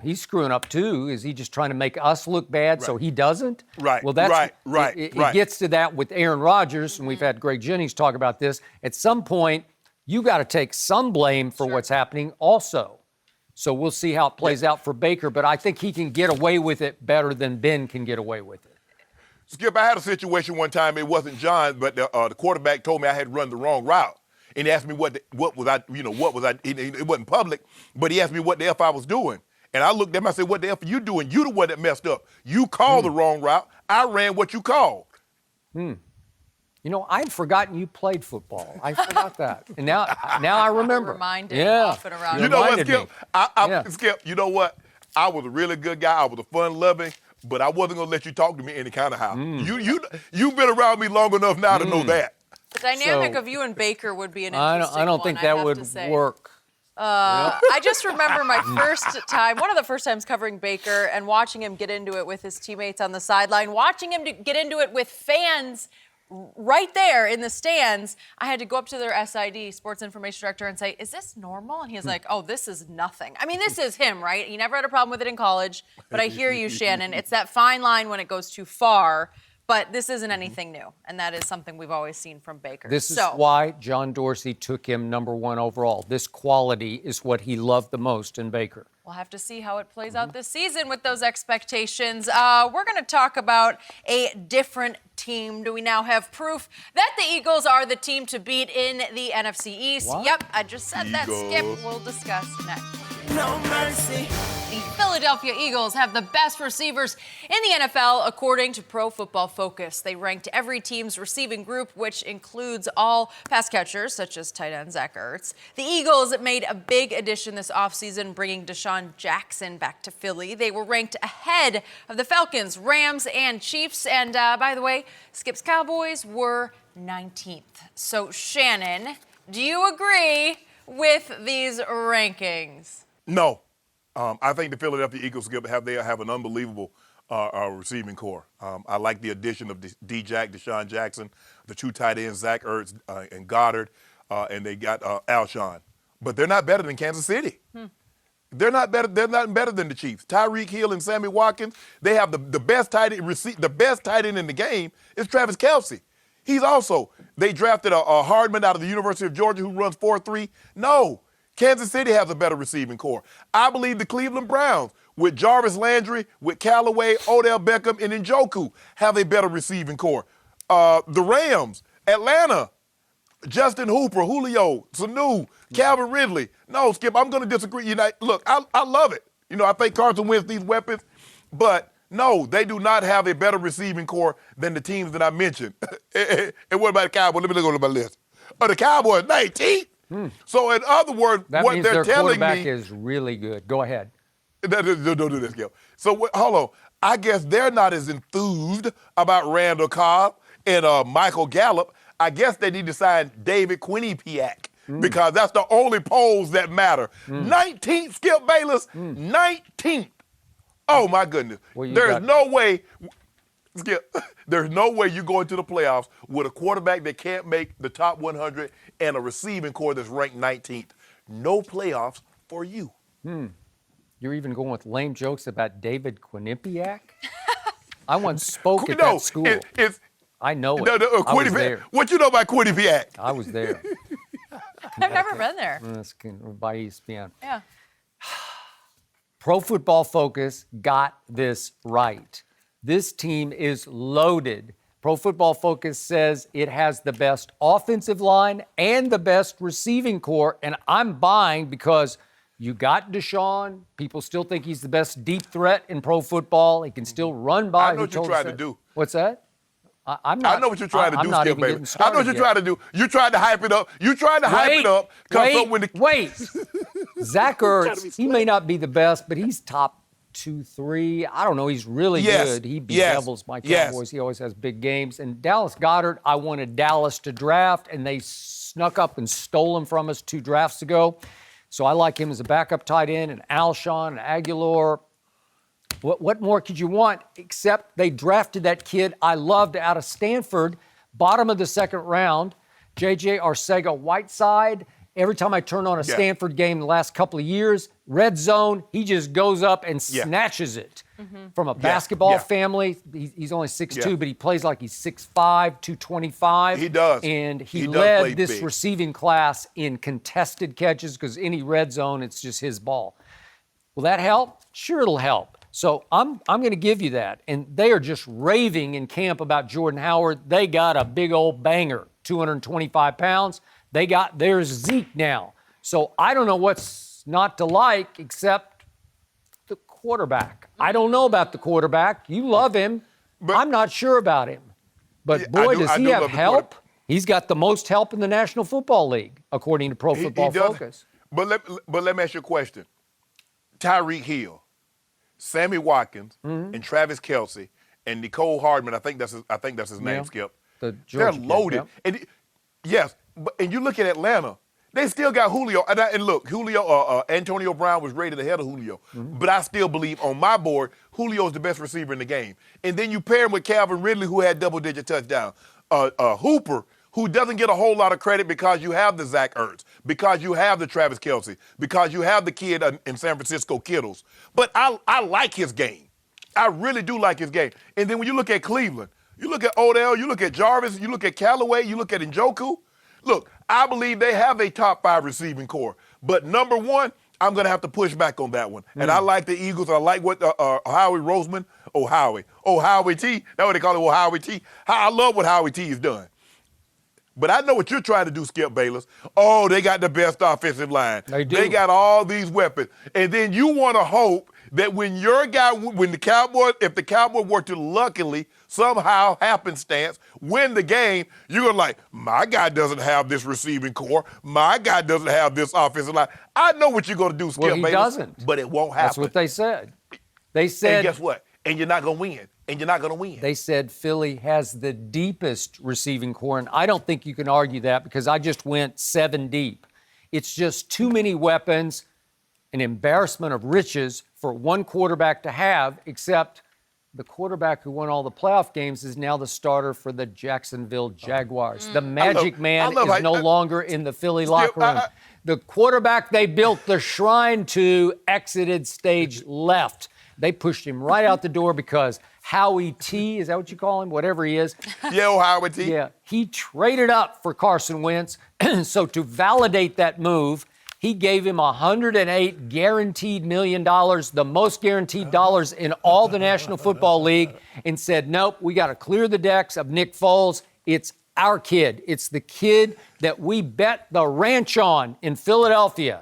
he's screwing up too, is he just trying to make us look bad so he doesn't? Right. Well, that's right. It gets to that with Aaron Rodgers, and we've had Greg Jennings talk about this. At some point, you got to take some blame for what's happening also. So we'll see how it plays out for Baker, but I think he can get away with it better than Ben can get away with it. Skip, I had a situation one time, it wasn't John, but the quarterback told me I had run the wrong route. And he asked me what was I, it wasn't public, but he asked me what the F I was doing. And I looked at him, I said, what the F are you doing? You the one that messed up. You called the wrong route. I ran what you called. I'd forgotten you played football. I forgot that. And now I remember. Reminded off and around. You know what, Skip? Yeah. Skip, you know what? I was a really good guy. I was a fun-loving, but I wasn't going to let you talk to me any kind of how. You've been around me long enough now to know that. The dynamic of you and Baker would be an interesting I don't think that would work. I just remember my first time, one of the first times covering Baker and watching him get into it with his teammates on the sideline, watching him get into it with fans right there in the stands. I had to go up to their SID, Sports Information Director, and say, is this normal? And he was like, oh, this is nothing. I mean, this is him, right? He never had a problem with it in college, but I hear you, Shannon. It's that fine line when it goes too far. But this isn't anything new, and that is something we've always seen from Baker. This is why John Dorsey took him #1 overall. This quality is what he loved the most in Baker. We'll have to see how it plays out this season with those expectations. We're going to talk about a different team. Do we now have proof that the Eagles are the team to beat in the NFC East? What? Yep, I just said that, Skip. We'll discuss next. No mercy. The Philadelphia Eagles have the best receivers in the NFL, according to Pro Football Focus. They ranked every team's receiving group, which includes all pass catchers, such as tight end Zach Ertz. The Eagles made a big addition this offseason, bringing Deshaun Jackson back to Philly. They were ranked ahead of the Falcons, Rams, and Chiefs. And by the way, Skip's Cowboys were 19th. So, Shannon, do you agree with these rankings? No. I think the Philadelphia Eagles have an unbelievable receiving core. I like the addition of Deshaun Jackson, the two tight ends, Zach Ertz and Goddard, and they got Alshon. But they're not better than Kansas City. They're not better than the Chiefs. Tyreek Hill and Sammy Watkins, they have the best tight end in the game is Travis Kelce. They drafted a Hardman out of the University of Georgia who runs 4.3. No. Kansas City has a better receiving core. I believe the Cleveland Browns with Jarvis Landry, with Callaway, Odell Beckham, and Njoku have a better receiving core. The Rams, Atlanta, Justin Hooper, Julio, Sanu, Calvin Ridley. No, Skip, I'm going to disagree. You know, look, I love it. You know, I think Carson Wentz these weapons, but no, they do not have a better receiving core than the teams that I mentioned. And what about the Cowboys? Let me look at my list. The Cowboys, 19th. So in other words, That what means they're their telling quarterback me is really good. Go ahead. Don't do this, Gil. So hold on. I guess they're not as enthused about Randall Cobb and Michael Gallup. I guess they need to sign David Quinnipiac because that's the only polls that matter. 19th, Skip Bayless, 19th. Oh, my goodness. Well, there's no way, Skip, there's no way you go into the playoffs with a quarterback that can't make the top 100 and a receiving core that's ranked 19th. No playoffs for you. You're even going with lame jokes about David Quinnipiac? I once spoke at that school. I know it. I was there. What you know about Quinnipiac? I was there. I've never been there. That's by ESPN. Yeah. Pro Football Focus got this right. This team is loaded. Pro Football Focus says it has the best offensive line and the best receiving core, and I'm buying because you got Deshaun. People still think he's the best deep threat in pro football. He can still run by. I know what you're trying to do. What's that? I'm not. I know what you're trying to do, Skip, baby. I I know what you're trying to do. You tried to hype it up. You tried to hype it up. Wait. Zach Ertz, he may not be the best, but he's top 2, 3. I don't know. He's really good. He bedevils my Cowboys. He always has big games. And Dallas Goedert, I wanted Dallas to draft, and they snuck up and stole him from us 2 drafts ago. So I like him as a backup tight end, and Alshon and Aguilar. What more could you want? Except they drafted that kid I loved out of Stanford, bottom of the 2nd round, J.J. Arcega-Whiteside. Every time I turn on a Stanford game the last couple of years, red zone, he just goes up and snatches it. From a basketball family, he's only 6'2", but he plays like he's 6'5", 225. He does. And he does led play this big. receiving class in contested catches because any red zone, it's just his ball. Will that help? Sure, it'll help. So I'm going to give you that. And they are just raving in camp about Jordan Howard. They got a big old banger, 225 pounds. There's Zeke now. So I don't know what's not to like except the quarterback. I don't know about the quarterback. You love him. But I'm not sure about him. But boy, does he have help. He's got the most help in the National Football League, according to Pro Football Focus. But let me ask you a question. Tyreek Hill, Sammy Watkins, and Travis Kelce, and Nicole Hardman, I think that's his name, Skip. They're loaded. And you look at Atlanta, they still got Julio. And look, Antonio Brown was rated ahead of Julio. But I still believe on my board, Julio is the best receiver in the game. And then you pair him with Calvin Ridley, who had double-digit touchdowns. Hooper, who doesn't get a whole lot of credit because you have the Zach Ertz, because you have the Travis Kelce, because you have the kid in San Francisco, Kittles. But I like his game. I really do like his game. And then when you look at Cleveland, you look at Odell, you look at Jarvis, you look at Callaway, you look at Njoku. Look, I believe they have a top 5 receiving core. But number 1, I'm going to have to push back on that one. And I like the Eagles. I like what Howie Roseman, Howie T. That's what they call it, Howie T. I love what Howie T has done. But I know what you're trying to do, Skip Bayless. Oh, they got the best offensive line. They do. They got all these weapons. And then you want to hope that when the Cowboys were to luckily, somehow, happenstance, win the game, you're going to like, my guy doesn't have this receiving core. My guy doesn't have this offensive line. I know what you're going to do, Skip Bayless. Well, he doesn't. But it won't happen. That's what they said. They said. And guess what? And you're not going to win. And you're not going to win. They said Philly has the deepest receiving core, and I don't think you can argue that because I just went 7 deep. It's just too many weapons, an embarrassment of riches for one quarterback to have, except the quarterback who won all the playoff games is now the starter for the Jacksonville Jaguars. The Magic Man is no longer in the Philly locker room. The quarterback they built the shrine to exited stage left. They pushed him right out the door because Howie T, is that what you call him? Whatever he is. Yeah, Howie T. Yeah, he traded up for Carson Wentz. So to validate that move, He gave him $108 guaranteed million, the most guaranteed dollars in all the National Football League, and said, nope, we got to clear the decks of Nick Foles. It's our kid. It's the kid that we bet the ranch on in Philadelphia.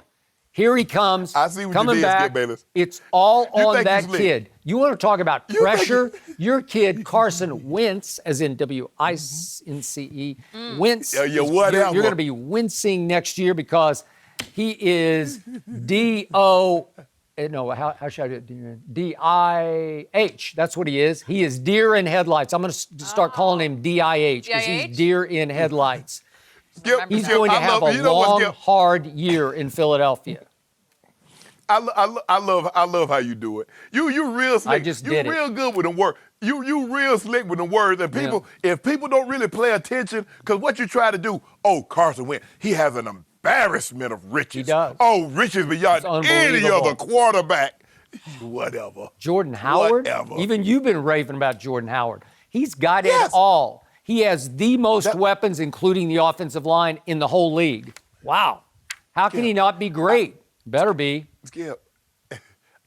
Here he comes, I see what coming you did, back. Skip Bayless. It's all You on think that he's lit. kid. You want to talk about pressure? Your kid, Carson Wentz, as in W-I-N-C-E, Wentz, Yeah, you're whatever. going to be wincing next year because he is D-O... No, how should I do it? D-I-H. That's what he is. He is deer in headlights. I'm going to start calling him D-I-H because he's D.I.H.? deer in headlights. Skip, He's Skip, going to I have love- a you know what, long, Skip? hard year in Philadelphia. I love how you do it. You real slick. I just did it. You real good with the words. You real slick with the words. And people, if people don't really pay attention, because what you try to do, Carson Wentz, he has an embarrassment of riches. He does. Oh, riches beyond It's any unbelievable. other quarterback. Whatever. Jordan Howard, Whatever. even you've been raving about Jordan Howard. He's got Yes. it all. He has the most weapons, including the offensive line, in the whole league. Wow. How can he not be great? Better be. Skip,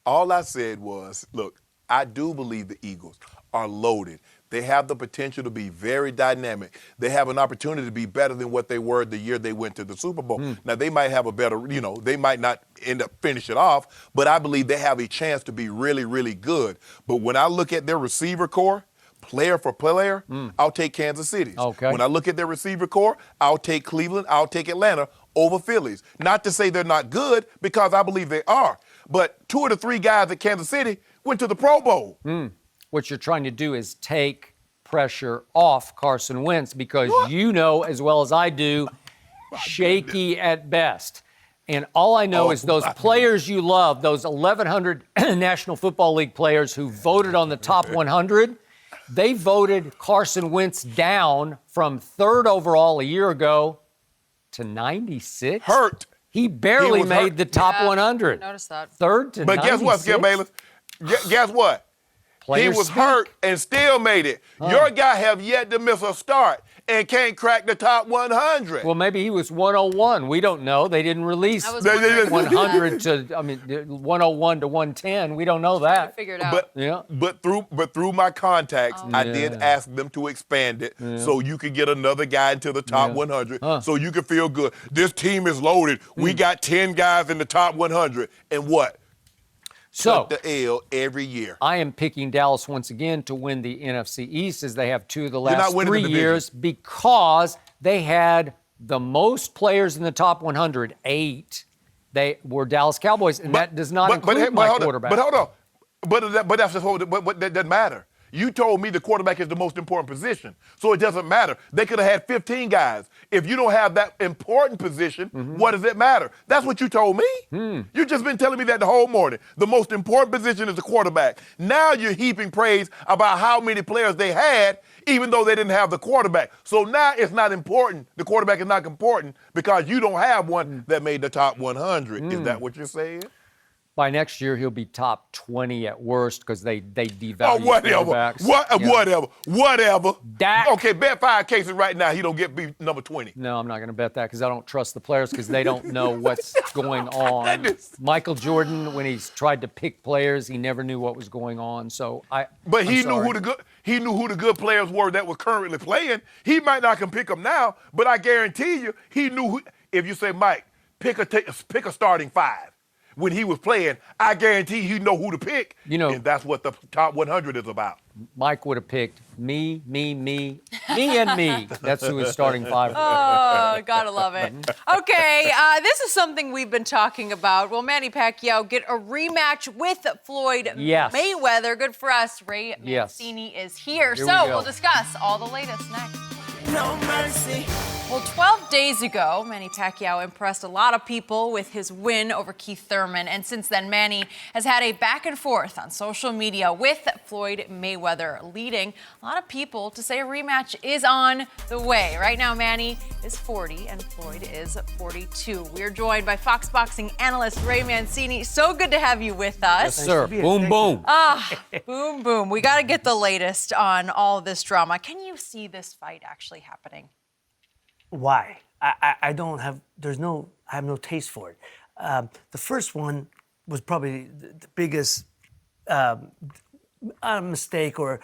all I said was, look, I do believe the Eagles are loaded. They have the potential to be very dynamic. They have an opportunity to be better than what they were the year they went to the Super Bowl. Now, they might have a better, they might not end up finish it off, but I believe they have a chance to be really, really good. But when I look at their receiver core, player for player, I'll take Kansas City. Okay. When I look at their receiver core, I'll take Cleveland, I'll take Atlanta over Phillies. Not to say they're not good, because I believe they are. But 2 of the 3 guys at Kansas City went to the Pro Bowl. What you're trying to do is take pressure off Carson Wentz because you know as well as I do, shaky at best. And all I know is those players you love, those 1,100 National Football League players who voted on the top 100, they voted Carson Wentz down from 3rd overall a year ago to 96. Hurt. He barely He was made hurt. the top 100. I noticed that. 3rd to 96. But guess what, Skip Bayless? Guess what? Players he was speak. hurt and still made it. Your guy have yet to miss a start and can't crack the top 100. Well, maybe he was 101. We don't know. They didn't release I was They- they- wondering 100 to, 101 to 110. We don't know that. figure it out. But Yeah. but through my contacts, I did ask them to expand it so you could get another guy into the top 100, so you could feel good. This team is loaded. We got 10 guys in the top 100, and what? So Cut the L every year. I am picking Dallas once again to win the NFC East as they have 2 of the not last winning the 3 division. years because they had the most players in the top 100, 8. They were Dallas Cowboys, and that does not include my quarterback. But hold on. But that's just but that doesn't matter. You told me the quarterback is the most important position, so it doesn't matter. They could have had 15 guys. If you don't have that important position, what does it matter? That's what you told me. You've just been telling me that the whole morning. The most important position is the quarterback. Now you're heaping praise about how many players they had, even though they didn't have the quarterback. So now it's not important. The quarterback is not important because you don't have one that made the top 100. Is that what you're saying? By next year, he'll be top 20 at worst because they devalue Whatever. quarterbacks. Whatever. Dak. Okay, bet 5 cases right now he don't get be number 20. No, I'm not going to bet that because I don't trust the players because they don't know what's going on. Michael Jordan, when he's tried to pick players, he never knew what was going on. So But he I'm knew sorry. he knew who the good players were that were currently playing. He might not can pick them now, but I guarantee you he knew who. If you say, Mike, pick a starting 5. When he was playing, I guarantee he know who to pick. And that's what the top 100 is about. Mike would have picked me, and me. That's who his starting 5 was. Oh, gotta love it. Okay, this is something we've been talking about. Will Manny Pacquiao get a rematch with Floyd Yes. Mayweather? Good for us. Ray Yes. Mancini is here. Here we So go. we'll discuss all the latest next. No mercy. Well, 12 days ago, Manny Pacquiao impressed a lot of people with his win over Keith Thurman. And since then, Manny has had a back and forth on social media with Floyd Mayweather, leading a lot of people to say a rematch is on the way. Right now, Manny is 40 and Floyd is 42. We're joined by Fox Boxing analyst Ray Mancini. So good to have you with us. Yes, sir. Boom, boom. Boom, boom. We got to get the latest on all this drama. Can you see this fight actually happening? Why? I don't have. I have no taste for it. The first one was probably the biggest mistake or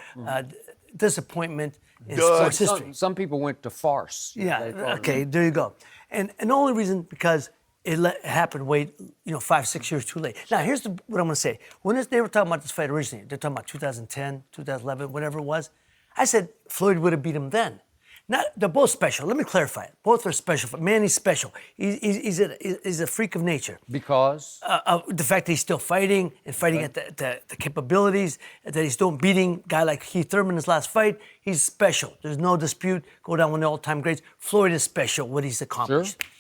disappointment in sports history. Some people went to farce. Yeah, okay, there you go. And the only reason, because it happened 5, 6 years too late. Now, here's what I'm going to say. When they were talking about this fight originally, they're talking about 2010, 2011, whatever it was, I said Floyd would have beat him then. They're both special. Let me clarify it. Both are special. Manny's special. He's a freak of nature. Because? The fact that he's still fighting and fighting at the capabilities, that he's still beating a guy like Keith Thurman in his last fight. He's special. There's no dispute. Go down one of the all-time greats. Floyd is special, what he's accomplished. Sure.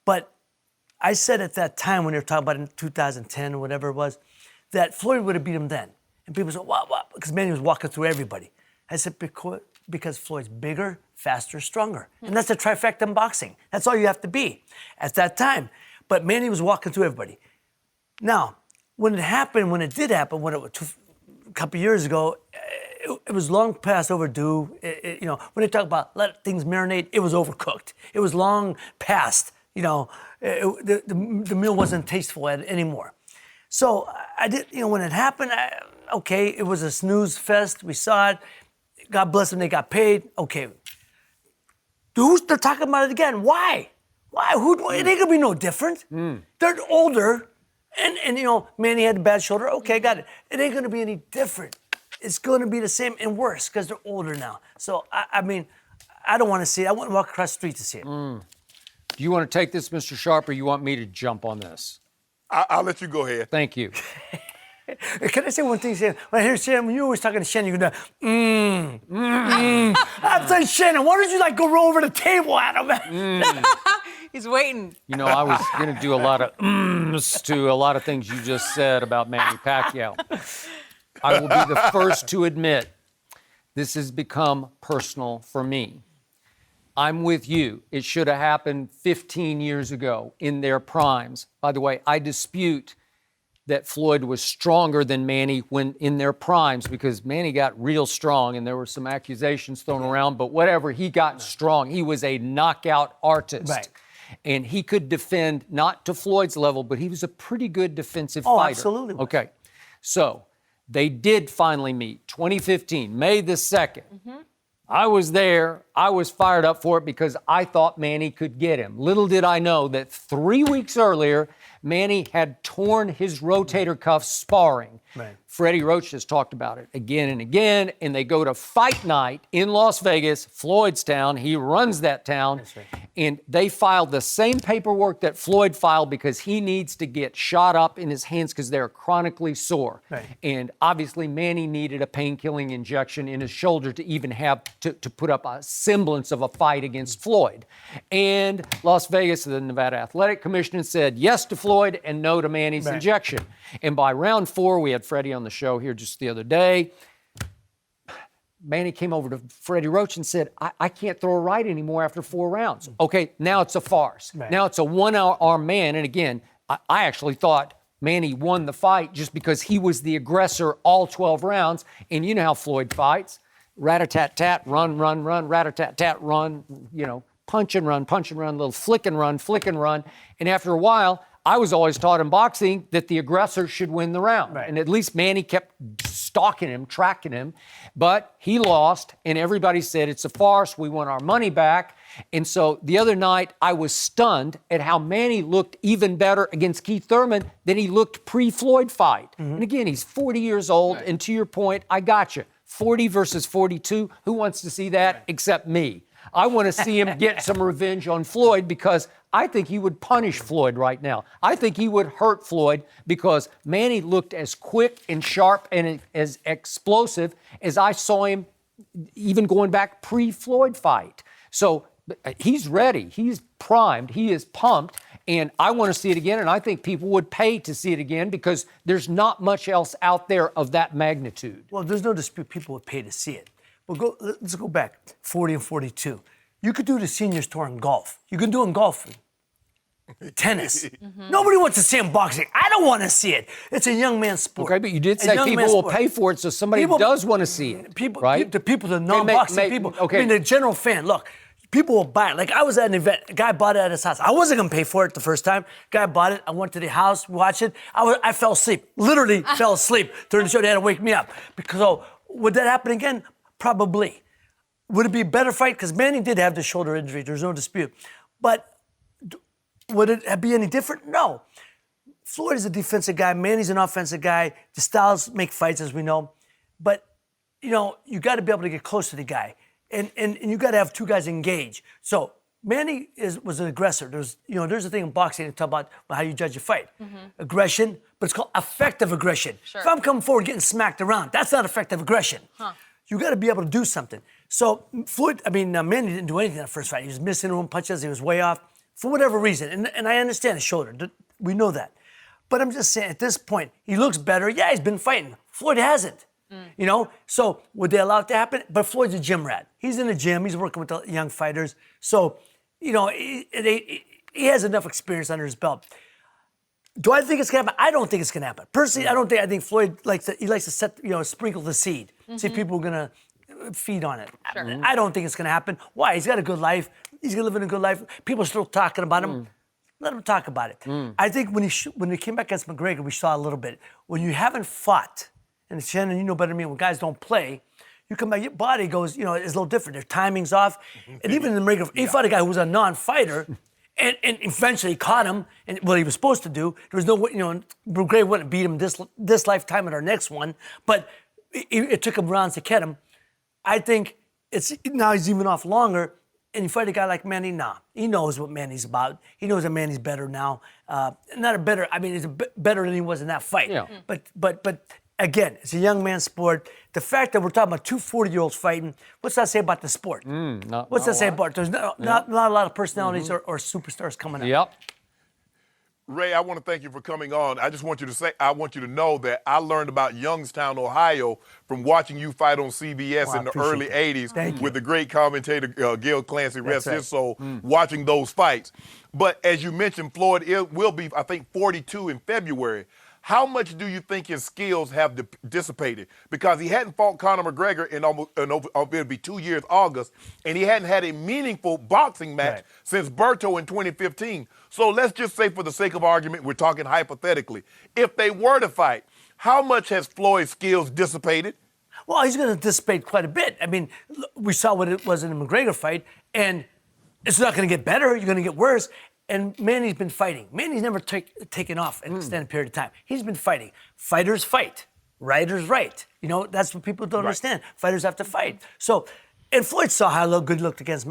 But I said at that time, when they were talking about it in 2010 or whatever it was, that Floyd would have beat him then. And people said, what? Because Manny was walking through everybody. I said, because Floyd's bigger, faster, stronger. And that's the trifecta in boxing. That's all you have to be at that time. But Manny was walking through everybody. Now, when it did happen, when it was a couple years ago, it was long past overdue. When they talk about let things marinate, it was overcooked. It was long past. The meal wasn't tasteful anymore. So I did. When it happened, it was a snooze fest. We saw it. God bless them, they got paid. Okay. They're talking about it again. Why? It ain't gonna be no different. They're older, and Manny had a bad shoulder. Okay, got it. It ain't gonna be any different. It's gonna be the same and worse because they're older now. So I don't want to see it. I wouldn't walk across the street to see it. Do you want to take this, Mr. Sharpe, or you want me to jump on this? I'll let you go ahead. Thank you. Can I say one thing, Shannon? When I hear Shannon, when you're always talking to Shannon, you go, I'm saying, Shannon, why don't you go roll over the table at him? He's waiting. I was going to do a lot of to a lot of things you just said about Manny Pacquiao. I will be the first to admit this has become personal for me. I'm with you. It should have happened 15 years ago in their primes. By the way, I dispute that Floyd was stronger than Manny when in their primes, because Manny got real strong and there were some accusations thrown around, but whatever, he got strong. He was a knockout artist. Right. And he could defend, not to Floyd's level, but he was a pretty good defensive fighter. Oh, absolutely. Okay. So they did finally meet, 2015, May the 2nd. I was there. I was fired up for it because I thought Manny could get him. Little did I know that 3 weeks earlier, Manny had torn his rotator cuff sparring. Right. Freddie Roach has talked about it again and again, and they go to fight night in Las Vegas, Floyd's town. He runs that town. That's right. And they filed the same paperwork that Floyd filed because he needs to get shot up in his hands because they're chronically sore. Right. And obviously Manny needed a pain-killing injection in his shoulder to even have to put up a semblance of a fight against Floyd. And Las Vegas, the Nevada Athletic Commission said yes to Floyd and no to Manny's injection. And by round 4, we had Freddie on the show here just the other day. Manny came over to Freddie Roach and said, I can't throw a right anymore after 4 rounds. Okay, now it's a farce. Right. Now it's a one-arm man. And again, I actually thought Manny won the fight just because he was the aggressor all 12 rounds. And you know how Floyd fights. Rat-a-tat-tat, run, rat-a-tat-tat, run, punch and run, little flick and run. And after a while, I was always taught in boxing that the aggressor should win the round. Right. And at least Manny kept stalking him, tracking him. But he lost, and everybody said, it's a farce. We want our money back. And so the other night, I was stunned at how Manny looked even better against Keith Thurman than he looked pre-Floyd fight. And again, he's 40 years old. Right. And to your point, I got you. 40 versus 42. Who wants to see that except me? I want to see him get some revenge on Floyd because I think he would punish Floyd right now. I think he would hurt Floyd because Manny looked as quick and sharp and as explosive as I saw him even going back pre-Floyd fight. So he's ready. He's primed. He is pumped. And I want to see it again, and I think people would pay to see it again because there's not much else out there of that magnitude. Well, there's no dispute people would pay to see it. But let's go back, 40 and 42. You could do the seniors tour in golf. You can do it in golf. Tennis. Nobody wants to see him boxing. I don't want to see it. It's a young man's sport. Okay, but you did say people will pay for it, so somebody does want to see it. People, right? the non-boxing people. Okay. I mean, the general fan. Look, People will buy it. Like I was at an event, a guy bought it at his house. I wasn't gonna pay for it the first time. Guy bought it. I went to the house, watched it. I fell asleep. Literally fell asleep during the show. They had to wake me up. So would that happen again? Probably. Would it be a better fight? Because Manny did have the shoulder injury. There's no dispute. But would it be any different? No. Floyd is a defensive guy. Manny's an offensive guy. The styles make fights, as we know. But, you got to be able to get close to the guy. And you got to have two guys engage. So Manny was an aggressor. There's a thing in boxing to talk about how you judge a fight. Aggression, but it's called effective aggression. Sure. If I'm coming forward getting smacked around, that's not effective aggression. You got to be able to do something. So Manny didn't do anything in that first fight. He was missing room punches. He was way off for whatever reason. And I understand his shoulder. We know that. But I'm just saying, at this point, he looks better. Yeah, he's been fighting. Floyd hasn't. So would they allow it to happen? But Floyd's a gym rat. He's in the gym. He's working with the young fighters. So, he has enough experience under his belt. Do I think it's gonna happen? I don't think it's gonna happen. Personally, I think Floyd likes to set, sprinkle the seed. See if people are gonna feed on it. Sure. I don't think it's gonna happen. Why? He's got a good life. He's gonna live in a good life. People are still talking about him. Let him talk about it. I think when he came back against McGregor, we saw a little bit. When you haven't fought, and Shannon, you know better than me, when guys don't play, you come back, your body goes, it's a little different. Their timing's off. And even in the McGregor, he fought a guy who was a non-fighter, and eventually caught him, and what he was supposed to do. There was no way, McGregor wouldn't beat him this lifetime in our next one, but it took him rounds to get him. I think now he's even off longer. And you fight a guy like Manny, he knows what Manny's about. He knows that Manny's better now. He's better than he was in that fight. Yeah. But again, it's a young man's sport. The fact that we're talking about two 40-year-olds fighting, what's that say about the sport? What's that say about it? There's not a lot of personalities or superstars coming up. Yep. Ray, I want to thank you for coming on. I just want you to know that I learned about Youngstown, Ohio from watching you fight on CBS in the early 80s with the great commentator Gil Clancy, rest his soul, watching those fights. But as you mentioned, Floyd will be, I think, 42 in February. How much do you think his skills have dissipated? Because he hadn't fought Conor McGregor it'll be 2 years, August, and he hadn't had a meaningful boxing match since Berto in 2015. So let's just say, for the sake of argument, we're talking hypothetically, if they were to fight, how much has Floyd's skills dissipated? Well, he's going to dissipate quite a bit. I mean, we saw what it was in the McGregor fight, and it's not going to get better. You're going to get worse. And Manny's been fighting. Manny's never taken off an extended period of time. He's been fighting. Fighters fight. Writers write. That's what people don't understand. Fighters have to fight. So, and Floyd saw how good he looked against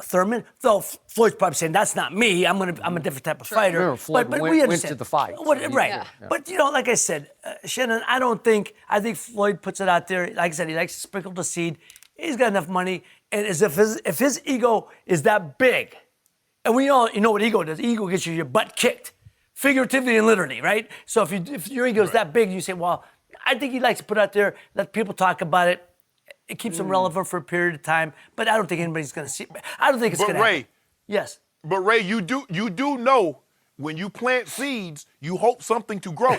Thurman. Though Floyd's probably saying, that's not me. I'm a different type of fighter. Remember, Floyd but we went understand. to the fight. Right. Yeah. But, like I said, Shannon, I think Floyd puts it out there. Like I said, he likes to sprinkle the seed. He's got enough money. And as if his ego is that big, and we all, what ego does. Ego gets you your butt kicked, figuratively and literally, right? So if your ego is that big, you say, well, I think he likes to put it out there, let people talk about it. It keeps him relevant for a period of time. But I don't think anybody's going to see. I don't think it's going to happen. Yes. But Ray, you do know when you plant seeds, you hope something to grow.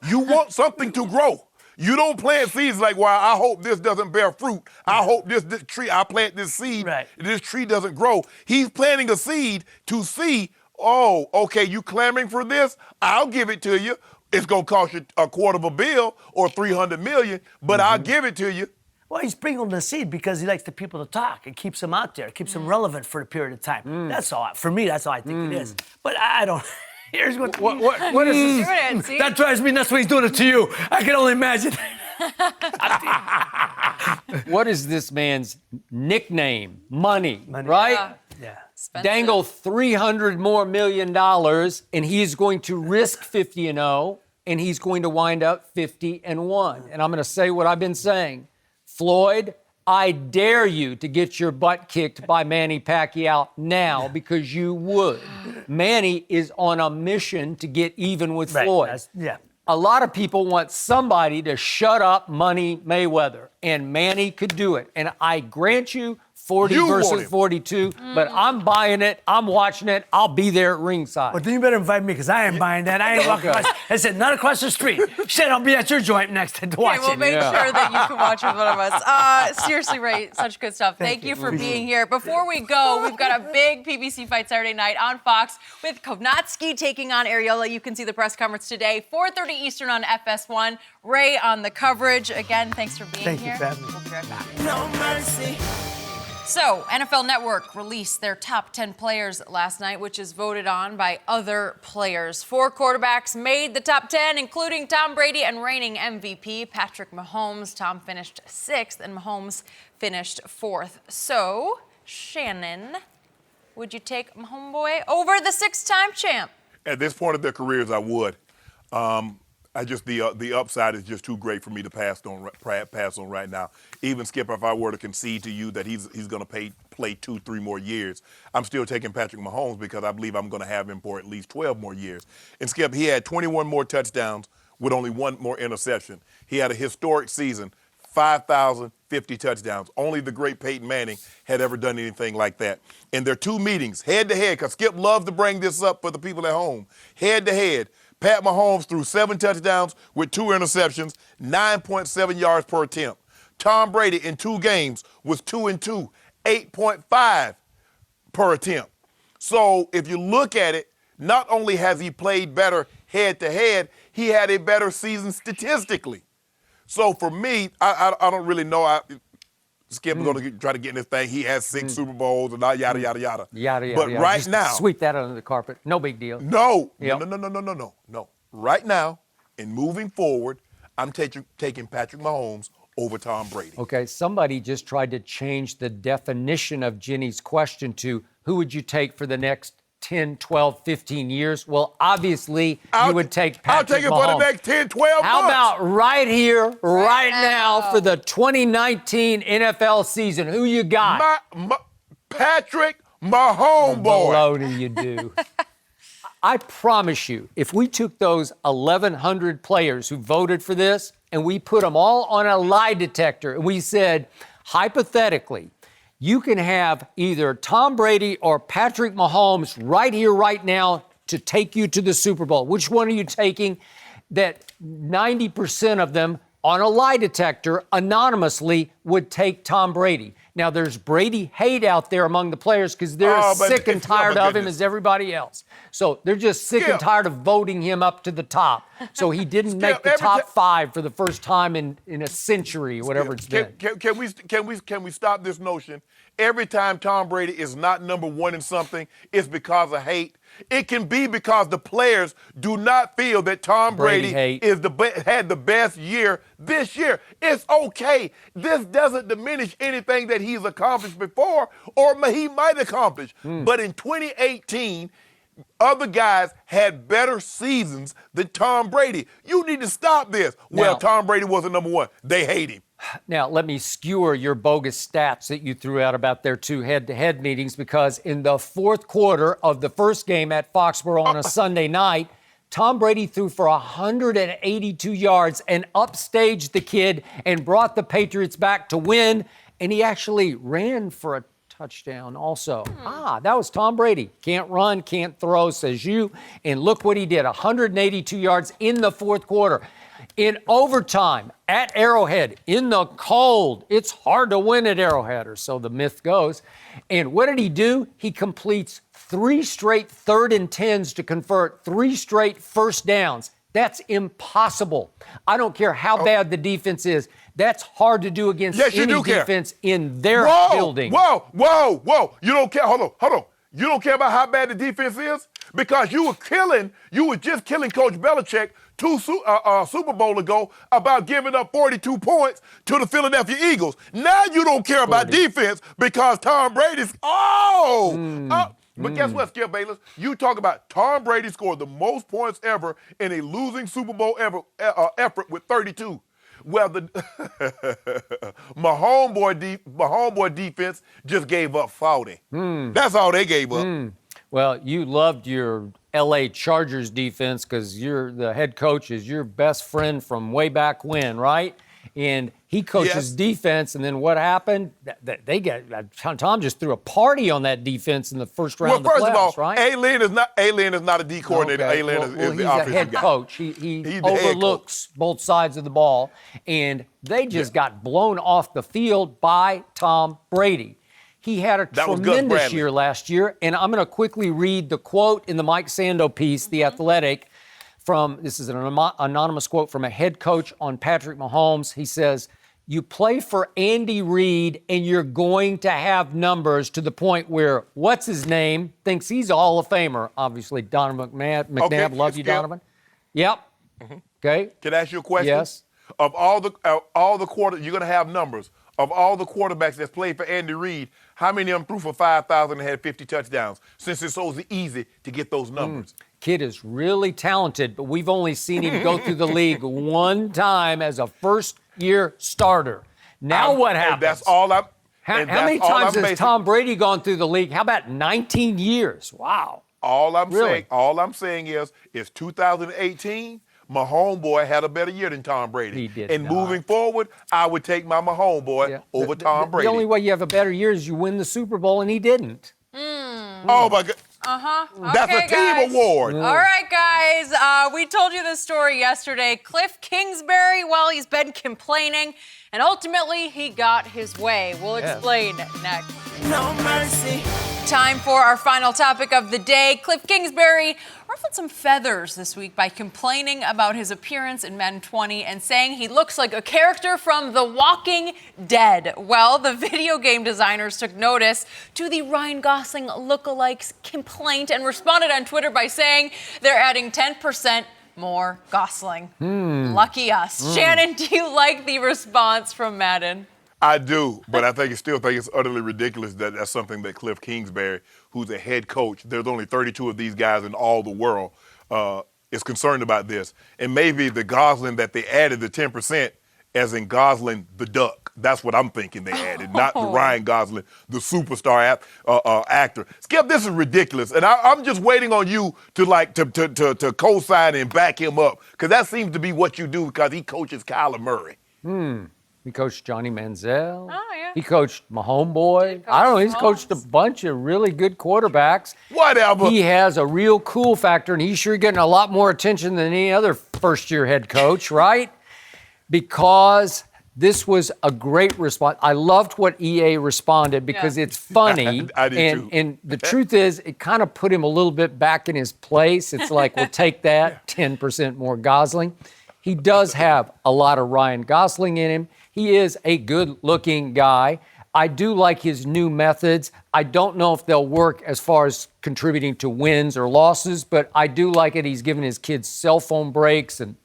You want something to grow. You don't plant seeds like, well, I hope this doesn't bear fruit. I hope this tree, I plant this seed, this tree doesn't grow. He's planting a seed to see, oh, okay, you clamoring for this? I'll give it to you. It's going to cost you $250 million or $300 million, but I'll give it to you. Well, he's sprinkling the seed because he likes the people to talk. It keeps him out there. It keeps him relevant for a period of time. That's all. For me, that's all I think it is. But I don't. Here's what is this? That drives me nuts when he's doing it to you. I can only imagine. What is this man's nickname? Money. Right? Yeah. Dangle $300 million more, and he's going to risk 50-0, and he's going to wind up 50-1. And I'm going to say what I've been saying. Floyd, I dare you to get your butt kicked by Manny Pacquiao now, because you would. Manny is on a mission to get even with Floyd. A lot of people want somebody to shut up Money Mayweather, and Manny could do it. And I grant you, 40 You versus want him. 42, but I'm buying it. I'm watching it. I'll be there at ringside. Well, then you better invite me because I ain't buying that. I ain't walking across. I said, not across the street. Shit, I'll be at your joint next to watch Okay, we'll it. make sure that you can watch with one of us. Seriously, Ray, such good stuff. Thank you for being here. Before we go, we've got a big PBC fight Saturday night on Fox with Kovnatsky taking on Ariola. You can see the press conference today, 4:30 Eastern on FS1. Ray on the coverage. Again, thanks for being here. Thank you for having me. We'll be right back. No mercy. So, NFL Network released their top 10 players last night, which is voted on by other players. 4 quarterbacks made the top 10, including Tom Brady and reigning MVP Patrick Mahomes. Tom finished 6th, and Mahomes finished 4th. So, Shannon, would you take Mahomes over the 6-time champ? At this point of their careers, I would. The upside is just too great for me to pass on right now. Even Skip, if I were to concede to you that he's going to play 2-3 more years, I'm still taking Patrick Mahomes because I believe I'm going to have him for at least 12 more years. And Skip, he had 21 more touchdowns with only 1 more interception. He had a historic season, 5,050 touchdowns. Only the great Peyton Manning had ever done anything like that. And their 2 meetings, head-to-head, because Skip loves to bring this up for the people at home, head-to-head, Pat Mahomes threw 7 touchdowns with 2 interceptions, 9.7 yards per attempt. Tom Brady in 2 games was 2-2, 8.5 per attempt. So if you look at it, not only has he played better head-to-head, he had a better season statistically. So for me, I don't really know. Skip is going to try to get in this thing. He has 6 Super Bowls and yada, yada, yada. Yada, yada, but yada. right Just now. sweep that under the carpet. No big deal. No. Yep. No. Right now, and moving forward, I'm taking Patrick Mahomes over Tom Brady. Okay, somebody just tried to change the definition of Jenny's question to who would you take for the next 10, 12, 15 years? Well, obviously, you would take Patrick Mahomes. I'll take it for the next 10, 12 How months. about right here, right now, for the 2019 NFL season? Who you got? Patrick Mahomes, boy. Baloney you do. I promise you, if we took those 1,100 players who voted for this and we put them all on a lie detector and we said, hypothetically, you can have either Tom Brady or Patrick Mahomes right here, right now to take you to the Super Bowl. Which one are you taking? That 90% of them on a lie detector anonymously would take Tom Brady. Now, there's Brady hate out there among the players because they're sick and tired of him as everybody else. So they're just sick and tired of voting him up to the top. So he didn't make the top 5 for the first time in a century, whatever it's been. Can we stop this notion? Every time Tom Brady is not number 1 in something, it's because of hate. It can be because the players do not feel that Tom Brady had the best year this year. It's okay. This doesn't diminish anything that he's accomplished before or he might accomplish. But in 2018, other guys had better seasons than Tom Brady. You need to stop this. Well, Tom Brady wasn't number 1. They hate him. Now, let me skewer your bogus stats that you threw out about their 2 head-to-head meetings because in the 4th quarter of the first game at Foxborough on a Sunday night, Tom Brady threw for 182 yards and upstaged the kid and brought the Patriots back to win, and he actually ran for a touchdown also. That was Tom Brady. Can't run, can't throw, says you. And look what he did, 182 yards in the 4th quarter. In overtime, at Arrowhead, in the cold. It's hard to win at Arrowhead, or so the myth goes. And what did he do? He completes 3 straight 3rd and 10s to convert 3 straight first downs. That's impossible. I don't care how bad the defense is. That's hard to do against any defense in their building. Whoa. You don't care. Hold on. You don't care about how bad the defense is? Because you were just killing Coach Belichick 2 Super Bowl ago about giving up 42 points to the Philadelphia Eagles. Now you don't care about defense because Tom Brady's, But guess what, Skip Bayless? You talk about Tom Brady scored the most points ever in a losing Super Bowl effort with 32. Well, the Mahomes defense just gave up 40. That's all they gave up. Well, you loved your L.A. Chargers defense because the head coach is your best friend from way back when, right? And he coaches defense, and then what happened? Tom just threw a party on that defense in the first round of the playoffs, first of all, right? A-Lin is not a D coordinator. Okay. A-Lin is he's the a offensive head guy. coach. He He's the head overlooks both sides of the ball, and they just got blown off the field by Tom Brady. He had a That was Gus tremendous Bradley. year last year, and I'm going to quickly read the quote in the Mike Sando piece, The Athletic, this is an anonymous quote from a head coach on Patrick Mahomes. He says, "You play for Andy Reid, and you're going to have numbers to the point where what's his name thinks he's a Hall of Famer." Obviously, Donovan McNabb. Okay, Love you, Skip. Donovan. Yep. Okay. Can I ask you a question? Yes. Of all the quarter, you're going to have numbers. Of all the quarterbacks that's played for Andy Reid, how many of them threw for 5,000 and had 50 touchdowns? Since it's so easy to get those numbers. Kid is really talented, but we've only seen him go through the league one time as a first-year starter. Now what happens? And that's all I'm. How and that's many all times I'm has Tom Brady gone through the league? How about 19 years? Wow. All I'm Really? saying is 2018. My homeboy had a better year than Tom Brady. He did And not. moving forward, I would take my homeboy over Tom Brady. The only way you have a better year is you win the Super Bowl, and he didn't. Oh my God. That's Okay, a team guys. award. All right, guys. We told you this story yesterday. Kliff Kingsbury, well, he's been complaining, and ultimately he got his way. We'll explain next. No mercy. Time for our final topic of the day. Kliff Kingsbury ruffled some feathers this week by complaining about his appearance in Madden 20 and saying he looks like a character from The Walking Dead. Well, the video game designers took notice to the Ryan Gosling lookalikes complaint and responded on Twitter by saying they're adding 10% more Gosling. Lucky us. Shannon, do you like the response from Madden? I do, but I still think it's utterly ridiculous that that's something that Kliff Kingsbury, who's a head coach, there's only 32 of these guys in all the world, is concerned about this. And maybe the Gosling that they added, the 10%, as in Gosling the duck. That's what I'm thinking they added, not the Ryan Gosling, the superstar actor. Skip, this is ridiculous, and I'm just waiting on you to co-sign and back him up, because that seems to be what you do because he coaches Kyler Murray. He coached Johnny Manziel. Oh, yeah. He coached my homeboy. I don't know. He's coached a bunch of really good quarterbacks. Whatever. He has a real cool factor, and he's sure getting a lot more attention than any other first-year head coach, right? Because this was a great response. I loved what EA responded because it's funny. I did too. And the truth is, it kind of put him a little bit back in his place. It's like, we'll take that, 10% more Gosling. He does have a lot of Ryan Gosling in him. He is a good-looking guy. I do like his new methods. I don't know if they'll work as far as contributing to wins or losses, but I do like it. He's giving his kids cell phone breaks, and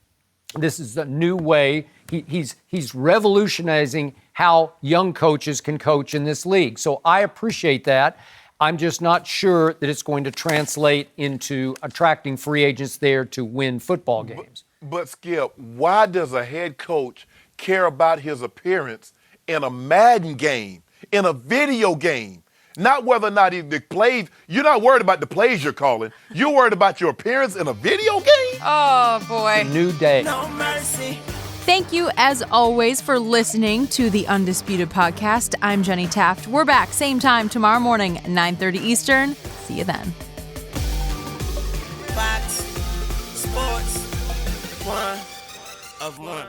this is a new way. He's revolutionizing how young coaches can coach in this league. So I appreciate that. I'm just not sure that it's going to translate into attracting free agents there to win football games. But Skip, why does a head coach care about his appearance in a Madden game, in a video game? Not whether or not the plays. You're not worried about the plays you're calling. You're worried about your appearance in a video game? Oh, boy. New day. No mercy. Thank you, as always, for listening to the Undisputed Podcast. I'm Jenny Taft. We're back same time tomorrow morning, 9:30 Eastern. See you then. Fox Sports 1 of 1.